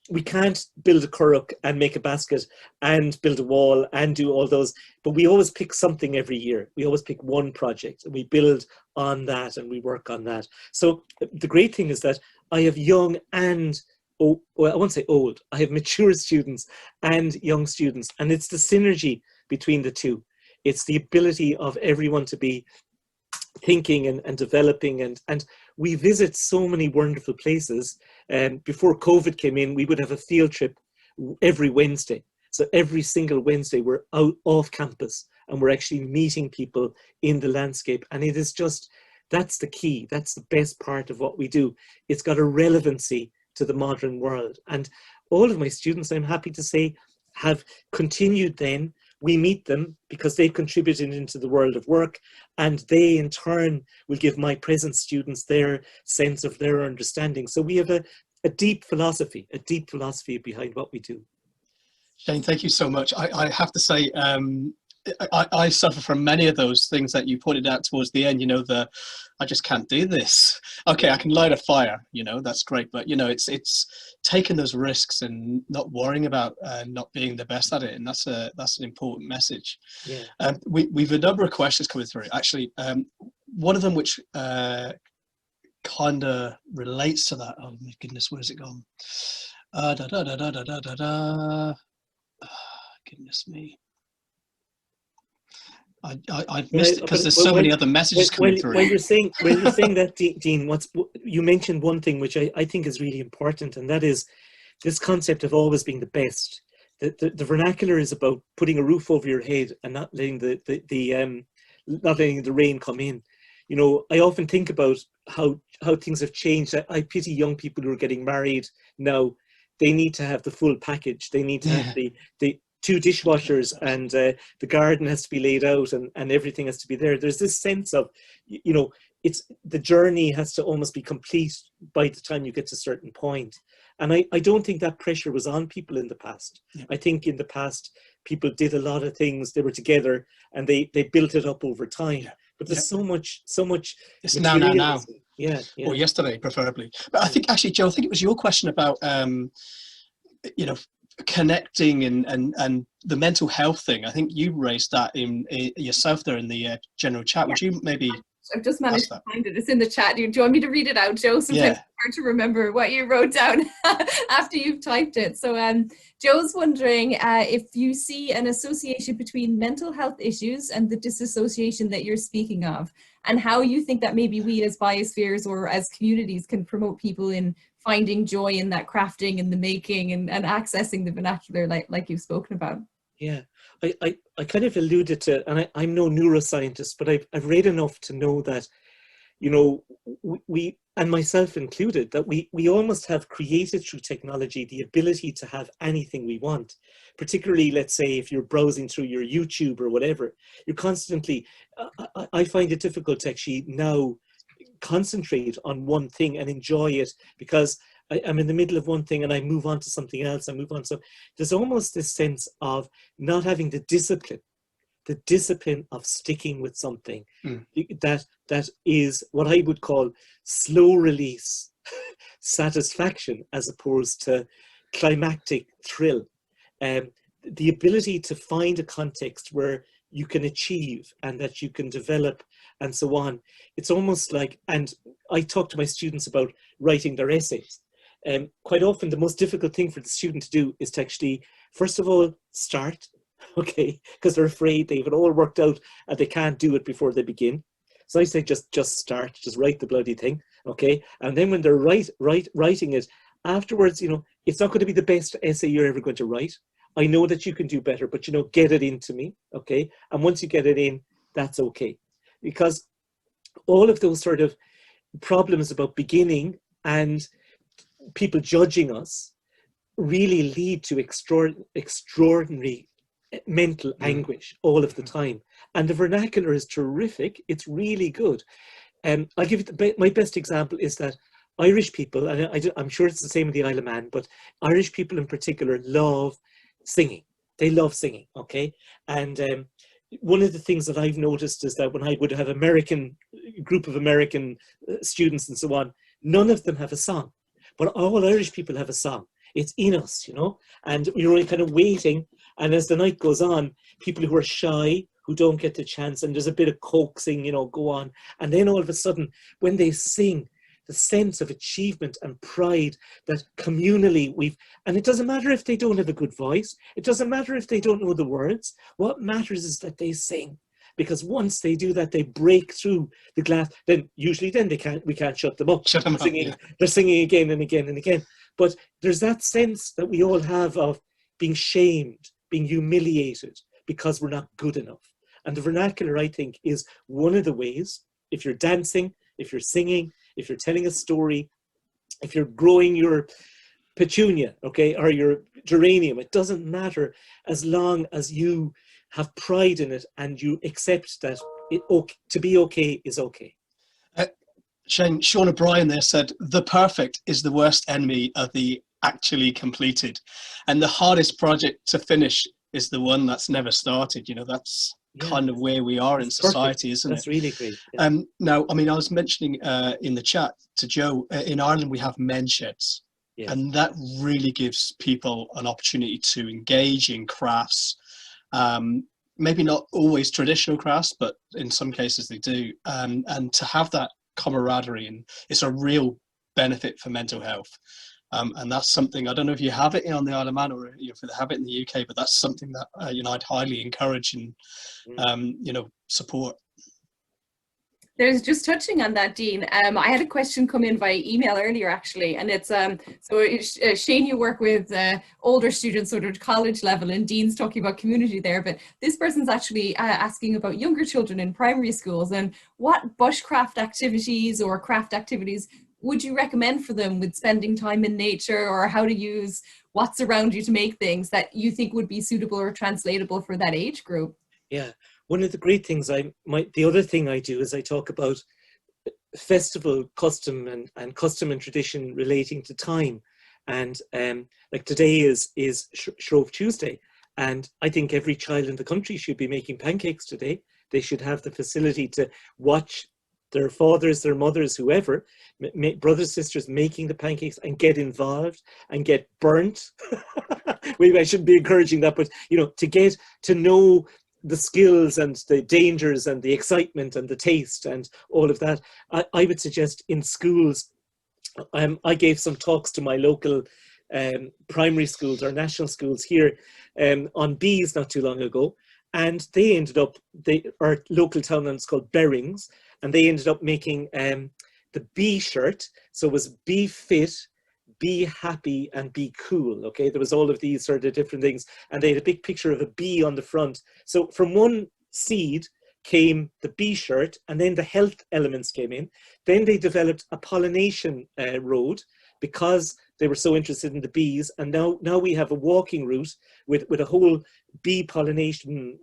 we can't build a curragh and make a basket and build a wall and do all those, but we always pick something every year. We always pick one project and we build on that and we work on that. So the great thing is that I have young and, oh, well, I won't say old, I have mature students and young students, and it's the synergy between the two. It's the ability of everyone to be thinking and developing, and we visit so many wonderful places. Before COVID came in, we would have a field trip every Wednesday. So every single Wednesday we're out off campus and we're actually meeting people in the landscape, and it is just, that's the key. That's the best part of what we do. It's got a relevancy to the modern world, and all of my students, I'm happy to say, have continued. Then we meet them because they've contributed into the world of work, and they in turn will give my present students their sense of their understanding. So we have a deep philosophy behind what we do. Shane, thank you so much. I have to say, I suffer from many of those things that you pointed out towards the end, you know, I just can't do this. Okay, I can light a fire, you know, that's great. But, you know, it's taking those risks and not worrying about not being the best at it. And that's an important message. Yeah. We've a number of questions coming through. Actually, one of them which kind of relates to that. Oh my goodness, where's it gone? Goodness me. I missed it because there's so many other messages coming through. When you're saying that, Dean, you mentioned one thing which I think is really important, and that is this concept of always being the best. The vernacular is about putting a roof over your head and not letting not letting the rain come in. You know, I often think about how things have changed. I pity young people who are getting married now. They need to have the full package. They need to have the 2 dishwashers, and the garden has to be laid out, and everything has to be there. There's this sense of, you know, it's the journey has to almost be complete by the time you get to a certain point. And I don't think that pressure was on people in the past. Yeah. I think in the past, people did a lot of things, they were together and they built it up over time. Yeah. But there's so much. It's now. Yeah. Or yesterday, preferably. But I think actually, Joe, I think it was your question about, you know, connecting and the mental health thing. I think you raised that in yourself there in the general chat. Would you maybe? I've just managed to find it. It's in the chat. Do you want me to read it out, Joe? Sometimes it's hard to remember what you wrote down after you've typed it. So Joe's wondering if you see an association between mental health issues and the disassociation that you're speaking of, and how you think that maybe we as biospheres or as communities can promote people in finding joy in that crafting and the making and accessing the vernacular like you've spoken about. Yeah, I kind of alluded to, and I'm no neuroscientist, but I've read enough to know that, you know, we and myself included, that we almost have created through technology the ability to have anything we want. Particularly, let's say, if you're browsing through your YouTube or whatever, you're constantly, I find it difficult to actually now concentrate on one thing and enjoy it, because I'm in the middle of one thing and I move on to something else, I move on. So there's almost this sense of not having the discipline of sticking with something that is what I would call slow release satisfaction as opposed to climactic thrill. The ability to find a context where you can achieve and that you can develop and so on. It's almost like, and I talk to my students about writing their essays. Quite often the most difficult thing for the student to do is to actually, first of all, start, okay, because they're afraid they've it all worked out and they can't do it before they begin. So I say just start, just write the bloody thing, okay? And then when they're writing it, afterwards, you know, it's not going to be the best essay you're ever going to write. I know that you can do better, but, you know, get it into me, okay? And once you get it in, that's okay. Because all of those sort of problems about beginning and people judging us really lead to extraordinary mental anguish all of the time. And the vernacular is terrific. It's really good. I'll give you my best example is that Irish people, and I'm sure it's the same in the Isle of Man, but Irish people in particular love singing. They love singing, okay? And one of the things that I've noticed is that when I would have group of American students and so on, none of them have a song, but all Irish people have a song. It's in us, you know, and you're only kind of waiting. And as the night goes on, people who are shy, who don't get the chance, and there's a bit of coaxing, you know, go on. And then all of a sudden, when they sing, the sense of achievement and pride that communally and it doesn't matter if they don't have a good voice, it doesn't matter if they don't know the words, what matters is that they sing. Because once they do that, they break through the glass. Then usually we can't shut them up. Shut them up, singing, yeah. They're singing again and again and again. But there's that sense that we all have of being shamed, being humiliated because we're not good enough. And the vernacular, I think, is one of the ways. If you're dancing, if you're singing, if you're telling a story, if you're growing your petunia, okay, or your geranium, it doesn't matter, as long as you have pride in it and you accept that to be okay is okay. Shane, Sean O'Brien there said, the perfect is the worst enemy of the actually completed. And the hardest project to finish is the one that's never started. You know, that's kind of where we are in society, isn't it? That's really great. Yeah. Now, I mean, I was mentioning in the chat to Joe, in Ireland, we have men's sheds. Yeah. And that really gives people an opportunity to engage in crafts. Maybe not always traditional crafts, but in some cases they do. And to have that camaraderie, and it's a real benefit for mental health. And that's something, I don't know if you have it on the Isle of Man or if you have it in the UK, but that's something that you know, I'd highly encourage and you know, support. There's just touching on that, Dean. I had a question come in via email earlier, actually, and it's Shane, you work with older students, sort of college level, and Dean's talking about community there. But this person's actually asking about younger children in primary schools and what bushcraft activities or craft activities would you recommend for them with spending time in nature, or how to use what's around you to make things that you think would be suitable or translatable for that age group? Yeah. One of the great things the other thing I do is I talk about festival custom and custom and tradition relating to time. And like today is Shrove Tuesday. And I think every child in the country should be making pancakes today. They should have the facility to watch their fathers, their mothers, whoever, brothers, sisters making the pancakes and get involved and get burnt. Maybe I shouldn't be encouraging that, but you know, to get to know the skills and the dangers and the excitement and the taste and all of that. I would suggest in schools, I gave some talks to my local primary schools or national schools here on bees not too long ago, and they ended up, our local town is called Berings, and they ended up making the bee shirt. So it was be fit, be happy, and be cool. Okay, there was all of these sort of different things, and they had a big picture of a bee on the front. So from one seed came the bee shirt, and then the health elements came in. Then they developed a pollination road because they were so interested in the bees, and now we have a walking route with a whole bee pollination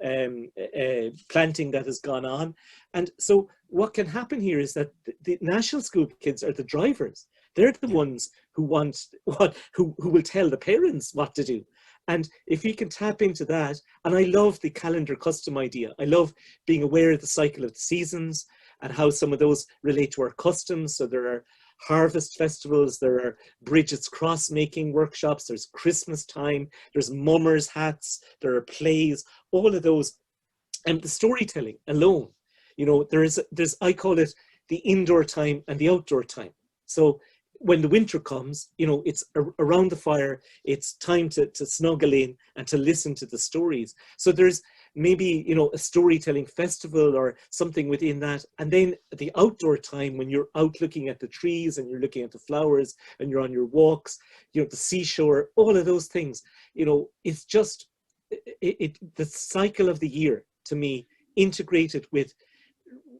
planting that has gone on. And so what can happen here is that the national school kids are the drivers. They're the ones who will tell the parents what to do. And if you can tap into that, and I love the calendar custom idea. I love being aware of the cycle of the seasons and how some of those relate to our customs. So there are harvest festivals, there are Bridget's cross making workshops, there's Christmas time, there's mummers hats, there are plays, all of those. And the storytelling alone, you know, there's I call it the indoor time and the outdoor time. So when the winter comes, you know, it's around the fire, it's time to snuggle in and to listen to the stories. So there's maybe, you know, a storytelling festival or something within that. And then the outdoor time, when you're out looking at the trees and you're looking at the flowers and you're on your walks, you know, the seashore, all of those things, you know, it's just the cycle of the year, to me, integrated with,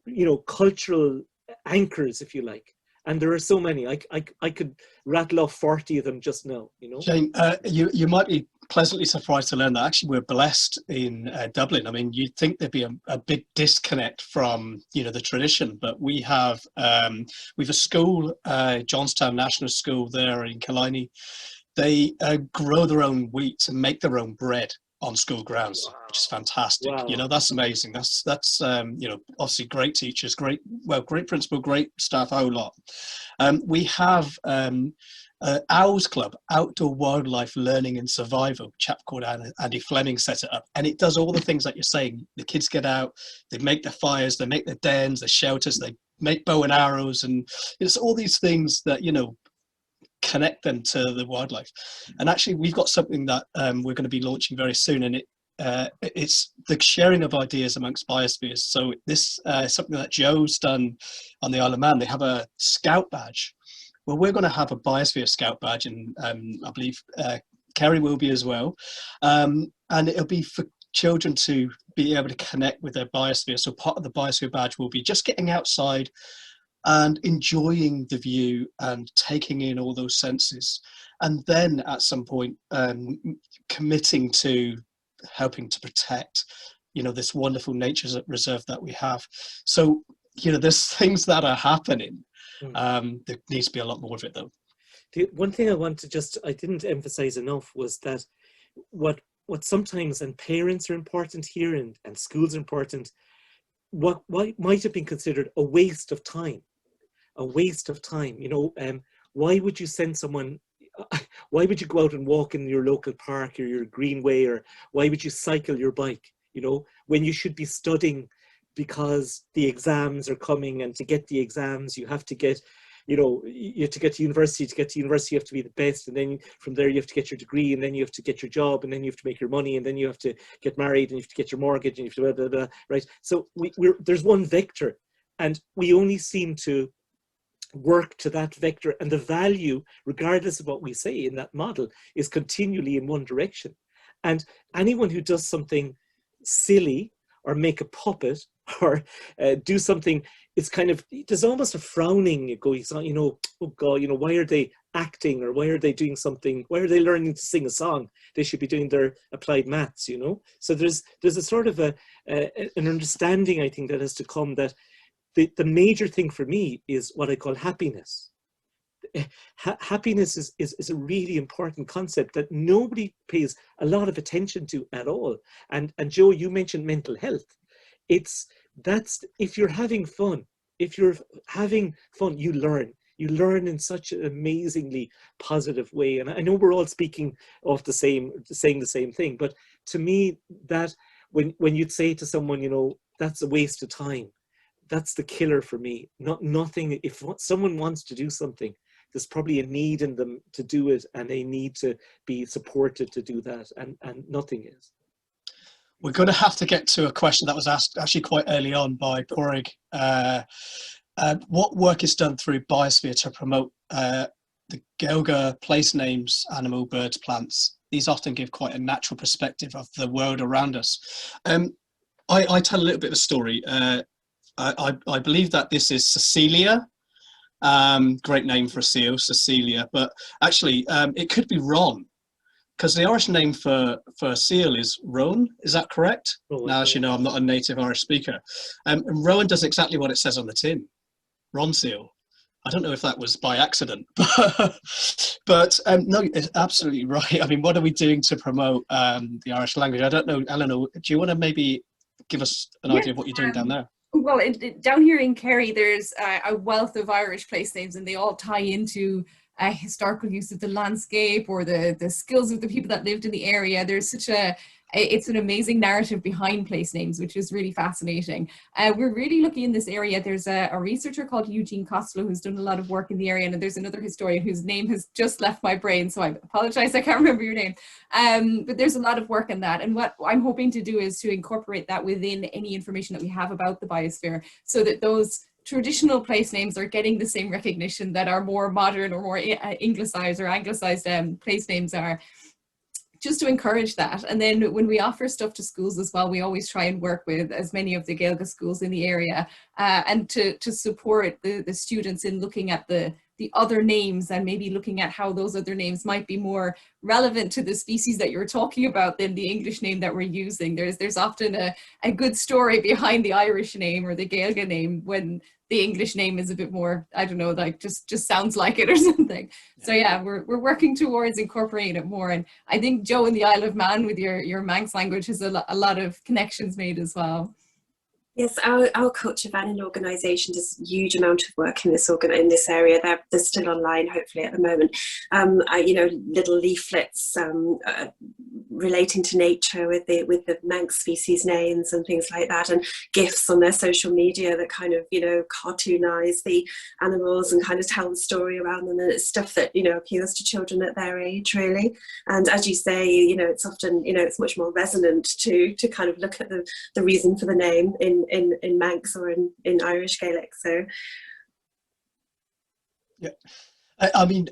you know, cultural anchors, if you like. And there are so many. I could rattle off 40 of them just now, you know. Shane, you might be pleasantly surprised to learn that actually we're blessed in Dublin. I mean, you'd think there'd be a big disconnect from, you know, the tradition, but we have a school, Johnston National School there in Killarney. They grow their own wheat and make their own bread. on school grounds, which is fantastic. Wow. You know, that's amazing. That's you know, obviously great teachers, great principal, great staff, a whole lot. We have Owls Club, Outdoor Wildlife Learning and Survival, a chap called Andy Fleming set it up, and it does all the things that you're saying. The kids get out, they make their fires, they make their dens, their shelters, they make bow and arrows, and it's all these things that, you know, connect them to the wildlife. And actually we've got something that we're going to be launching very soon, and it's the sharing of ideas amongst biospheres. So this is something that Joe's done on the Isle of Man. They have a scout badge. Well, we're going to have a biosphere scout badge, and I believe Kerry will be as well, and it'll be for children to be able to connect with their biosphere. So part of the biosphere badge will be just getting outside and enjoying the view and taking in all those senses, and then at some point committing to helping to protect, you know, this wonderful nature reserve that we have. So, you know, there's things that are happening. There needs to be a lot more of it, though. The one thing I didn't emphasize enough was that what sometimes, and parents are important here, and schools are important, what might have been considered a waste of time. You know, why would you send someone, why would you go out and walk in your local park or your greenway, or why would you cycle your bike, you know, when you should be studying, because the exams are coming, and to get the exams you have to get, you know, you have to get to university. To get to university you have to be the best, and then from there you have to get your degree, and then you have to get your job, and then you have to make your money, and then you have to get married, and you have to get your mortgage, and you have to blah, blah, blah, right? So there's one vector, and we only seem to work to that vector, and the value, regardless of what we say in that model, is continually in one direction. And anyone who does something silly, or make a puppet, or do something, it's kind of, there's almost a frowning going on, you know, oh God, you know, why are they acting, or why are they doing something, why are they learning to sing a song? They should be doing their applied maths, you know? So there's a sort of an understanding, I think, that has to come, that the major thing for me is what I call happiness. Happiness is a really important concept that nobody pays a lot of attention to at all. And Joe, you mentioned mental health. That's if you're having fun, you learn in such an amazingly positive way. And I know we're all speaking of saying the same thing, but to me, that when you'd say to someone, you know, that's a waste of time, that's the killer for me. Nothing. If someone wants to do something, there's probably a need in them to do it, and they need to be supported to do that, and nothing is. We're going to have to get to a question that was asked actually quite early on by Porig. What work is done through Biosphere to promote the Gaeilge place names, animal, birds, plants? These often give quite a natural perspective of the world around us. I tell a little bit of a story. I believe that this is Cecilia. Great name for a seal, Cecilia, but actually it could be Ron, because the Irish name for seal is Rowan. Is that correct? Now, as you know, I'm not a native Irish speaker. And Rowan does exactly what it says on the tin, Ron seal. I don't know if that was by accident, but no, it's absolutely right. I mean, what are we doing to promote the Irish language? I don't know, Eleanor, do you want to maybe give us an idea of what you're doing down there? Well, down here in Kerry, there's a wealth of Irish place names, and they all tie into historical use of the landscape, or the skills of the people that lived in the area. There's it's an amazing narrative behind place names, which is really fascinating. We're really looking in this area. There's a researcher called Eugene Costello who's done a lot of work in the area, and there's another historian whose name has just left my brain, so I apologize, I can't remember your name. But there's a lot of work in that, and what I'm hoping to do is to incorporate that within any information that we have about the biosphere, so that those traditional place names are getting the same recognition that our more modern or more Anglicized or Anglicized place names are, just to encourage that. And then when we offer stuff to schools as well, we always try and work with as many of the Gaeilge schools in the area and to support the students in looking at the the other names and maybe looking at how those other names might be more relevant to the species that you're talking about than the English name that we're using. There's often a good story behind the Irish name or the Gaeilge name when the English name is a bit more, I don't know, like just sounds like it or something. So yeah, we're working towards incorporating it more. And I think, Joe, in the Isle of Man with your Manx language has a lot of connections made as well. Yes, our culture van organisation does a huge amount of work in this area. They're still online, hopefully, at the moment. Little leaflets relating to nature with the Manx species names and things like that, and GIFs on their social media that kind of cartoonise the animals and kind of tell the story around them. And it's stuff that appeals to children at their age, really. And as you say, it's often it's much more resonant to kind of look at the reason for the name in Manx or in Irish Gaelic. So yeah, I mean,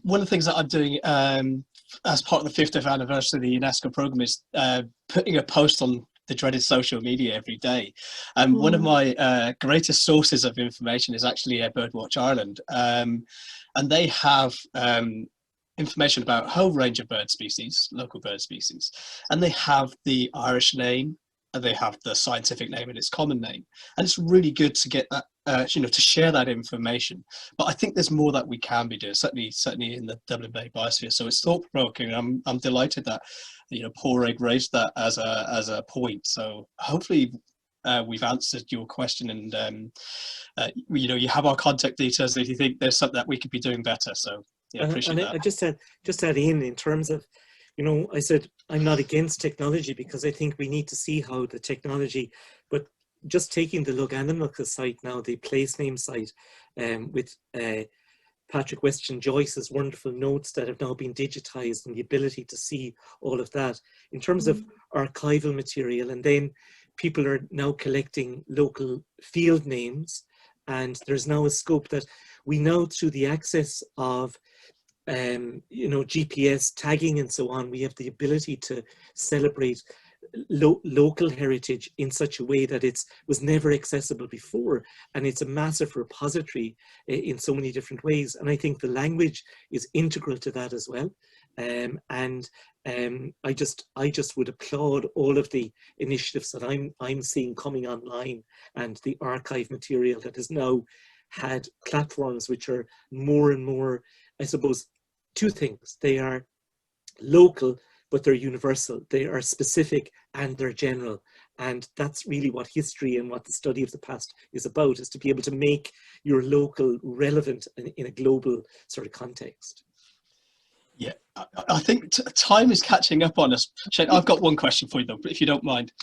one of the things that I'm doing as part of the 50th anniversary of the UNESCO program is putting a post on the dreaded social media every day. One of my greatest sources of information is actually Birdwatch Ireland, and they have information about a whole range of bird species, local bird species, and they have the Irish name, and they have the scientific name and its common name, and it's really good to get that to share that information. But I think there's more that we can be doing, certainly in the Dublin Bay Biosphere. So it's thought-provoking. I'm delighted that Poor Egg raised that as a point. So hopefully we've answered your question, and you have our contact details if you think there's something that we could be doing better. So yeah, appreciate that. I just add in terms of, I said I'm not against technology because I think we need to see how the technology, but just taking the Loganamaka site now, the place name site, with Patrick Weston Joyce's wonderful notes that have now been digitized, and the ability to see all of that in terms of archival material. And then people are now collecting local field names, and there's now a scope that we know through the access of GPS tagging and so on, we have the ability to celebrate local heritage in such a way that it was never accessible before, and it's a massive repository in so many different ways. And I think the language is integral to that as well. I just would applaud all of the initiatives that I'm seeing coming online, and the archive material that has now had platforms which are more and more, I suppose, two things. They are local, but they're universal. They are specific and they're general. And that's really what history and what the study of the past is about, is to be able to make your local relevant in a global sort of context. Yeah, I think time is catching up on us. Shane, I've got one question for you though, if you don't mind.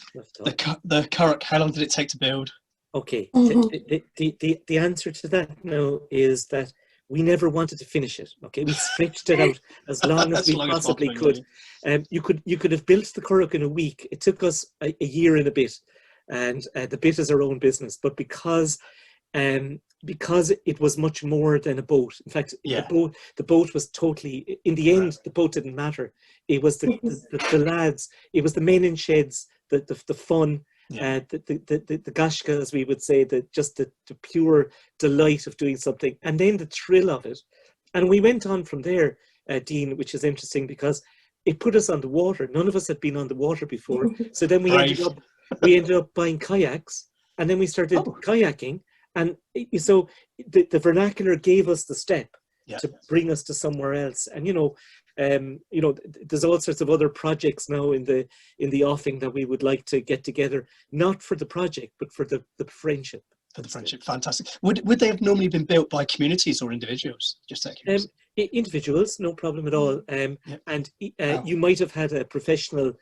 The Kirk, how long did it take to build? Okay, the answer to that now is that we never wanted to finish it. Okay, we stretched it out as long as we possibly could. You could have built the Kirk in a week. It took us a year and a bit, and the bit is our own business. But because it was much more than a boat. In fact, the boat was totally. In the end, the boat didn't matter. It was the lads. It was the men in sheds. The fun. Yeah. The gashka, as we would say, the pure delight of doing something, and then the thrill of it. And we went on from there, Dean, which is interesting because it put us on the water. None of us had been on the water before. So then we ended up buying kayaks, and then we started kayaking. And so the vernacular gave us the step to bring us to somewhere else. And there's all sorts of other projects now in the offing that we would like to get together, not for the project, but for the friendship. For the friendship, fantastic. Would they have normally been built by communities or individuals? Just out of curiosity. Individuals, no problem at all. And you might have had a professional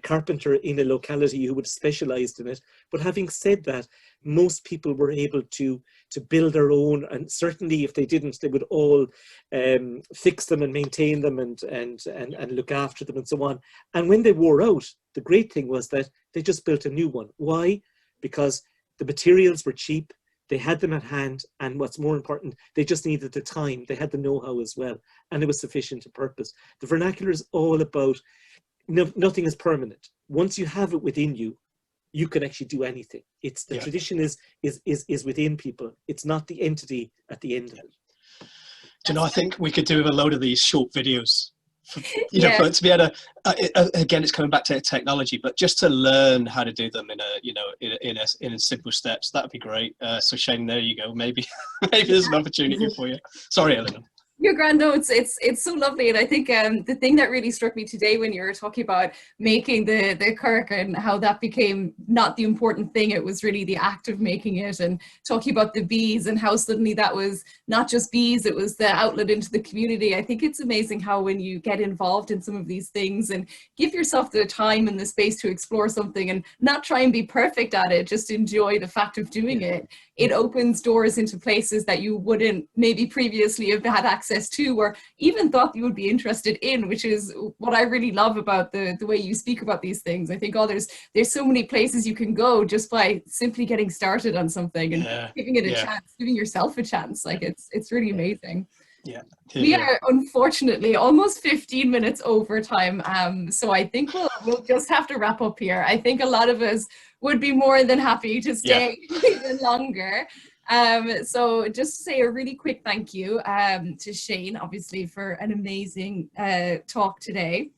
carpenter in a locality who would have specialised in it. But having said that, most people were able to build their own, and certainly if they didn't, they would all fix them and maintain them and look after them and so on. And when they wore out, the great thing was that they just built a new one. Why? Because the materials were cheap, they had them at hand, and what's more important, they just needed the time. They had the know-how as well, and it was sufficient to purpose. The vernacular is all about, nothing is permanent. Once you have it within you, you can actually do anything. It's the tradition is within people. It's not the entity at the end of it. Do you know, I think we could do a load of these short videos. You Yeah. know, for, to be able to, again, it's coming back to technology, but just to learn how to do them in a, you know, in simple steps, that'd be great. So Shane, there you go. Maybe there's an opportunity for you. Sorry, Eleanor. You're grand. No, it's so lovely, and I think the thing that really struck me today when you were talking about making the Kirk and how that became not the important thing, it was really the act of making it, and talking about the bees and how suddenly that was not just bees, it was the outlet into the community. I think it's amazing how when you get involved in some of these things and give yourself the time and the space to explore something and not try and be perfect at it, just enjoy the fact of doing it, it opens doors into places that you wouldn't maybe previously have had access to or even thought you would be interested in, which is what I really love about the way you speak about these things. I think, oh, there's so many places you can go just by simply getting started on something and giving it a chance, giving yourself a chance. Like it's really amazing. Yeah. We are unfortunately almost 15 minutes over time, so I think we'll just have to wrap up here. I think a lot of us would be more than happy to stay even longer. So just to say a really quick thank you to Shane, obviously, for an amazing talk today.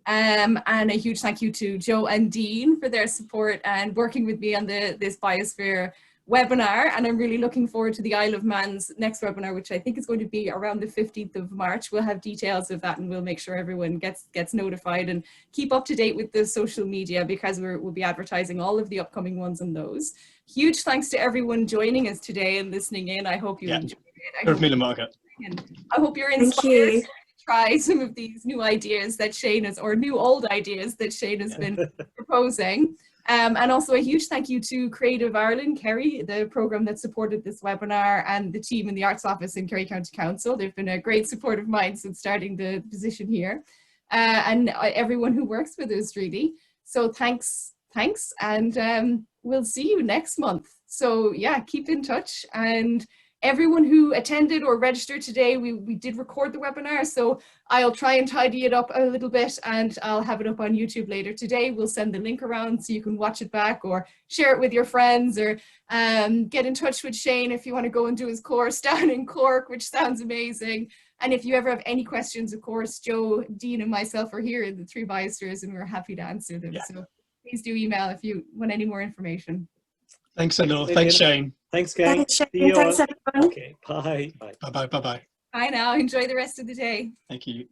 And a huge thank you to Joe and Dean for their support and working with me on this Biosphere webinar. And I'm really looking forward to the Isle of Man's next webinar, which I think is going to be around the 15th of March. We'll have details of that and we'll make sure everyone gets notified and keep up to date with the social media, because we'll be advertising all of the upcoming ones on those. Huge thanks to everyone joining us today and listening in. I hope you enjoyed it. I hope you're inspired to try some of these new ideas that Shane has, or new old ideas that Shane has been proposing. And also a huge thank you to Creative Ireland, Kerry, the programme that supported this webinar, and the team in the Arts Office in Kerry County Council. They've been a great support of mine since starting the position here, and everyone who works with us, really. So thanks, and we'll see you next month. So yeah, keep in touch. And everyone who attended or registered today, we did record the webinar, so I'll try and tidy it up a little bit and I'll have it up on YouTube later today. We'll send the link around so you can watch it back or share it with your friends, or get in touch with Shane if you want to go and do his course down in Cork, which sounds amazing. And if you ever have any questions, of course, Joe, Dean and myself are here in the 3 Biospheres and we're happy to answer them. So please do email if you want any more information. Thanks, Anil. Thanks, Shane. Thanks, guys. Thanks, Shane. See you Thanks, all. everyone. Okay, bye. Bye-bye. Bye-bye. Bye now. Enjoy the rest of the day. Thank you.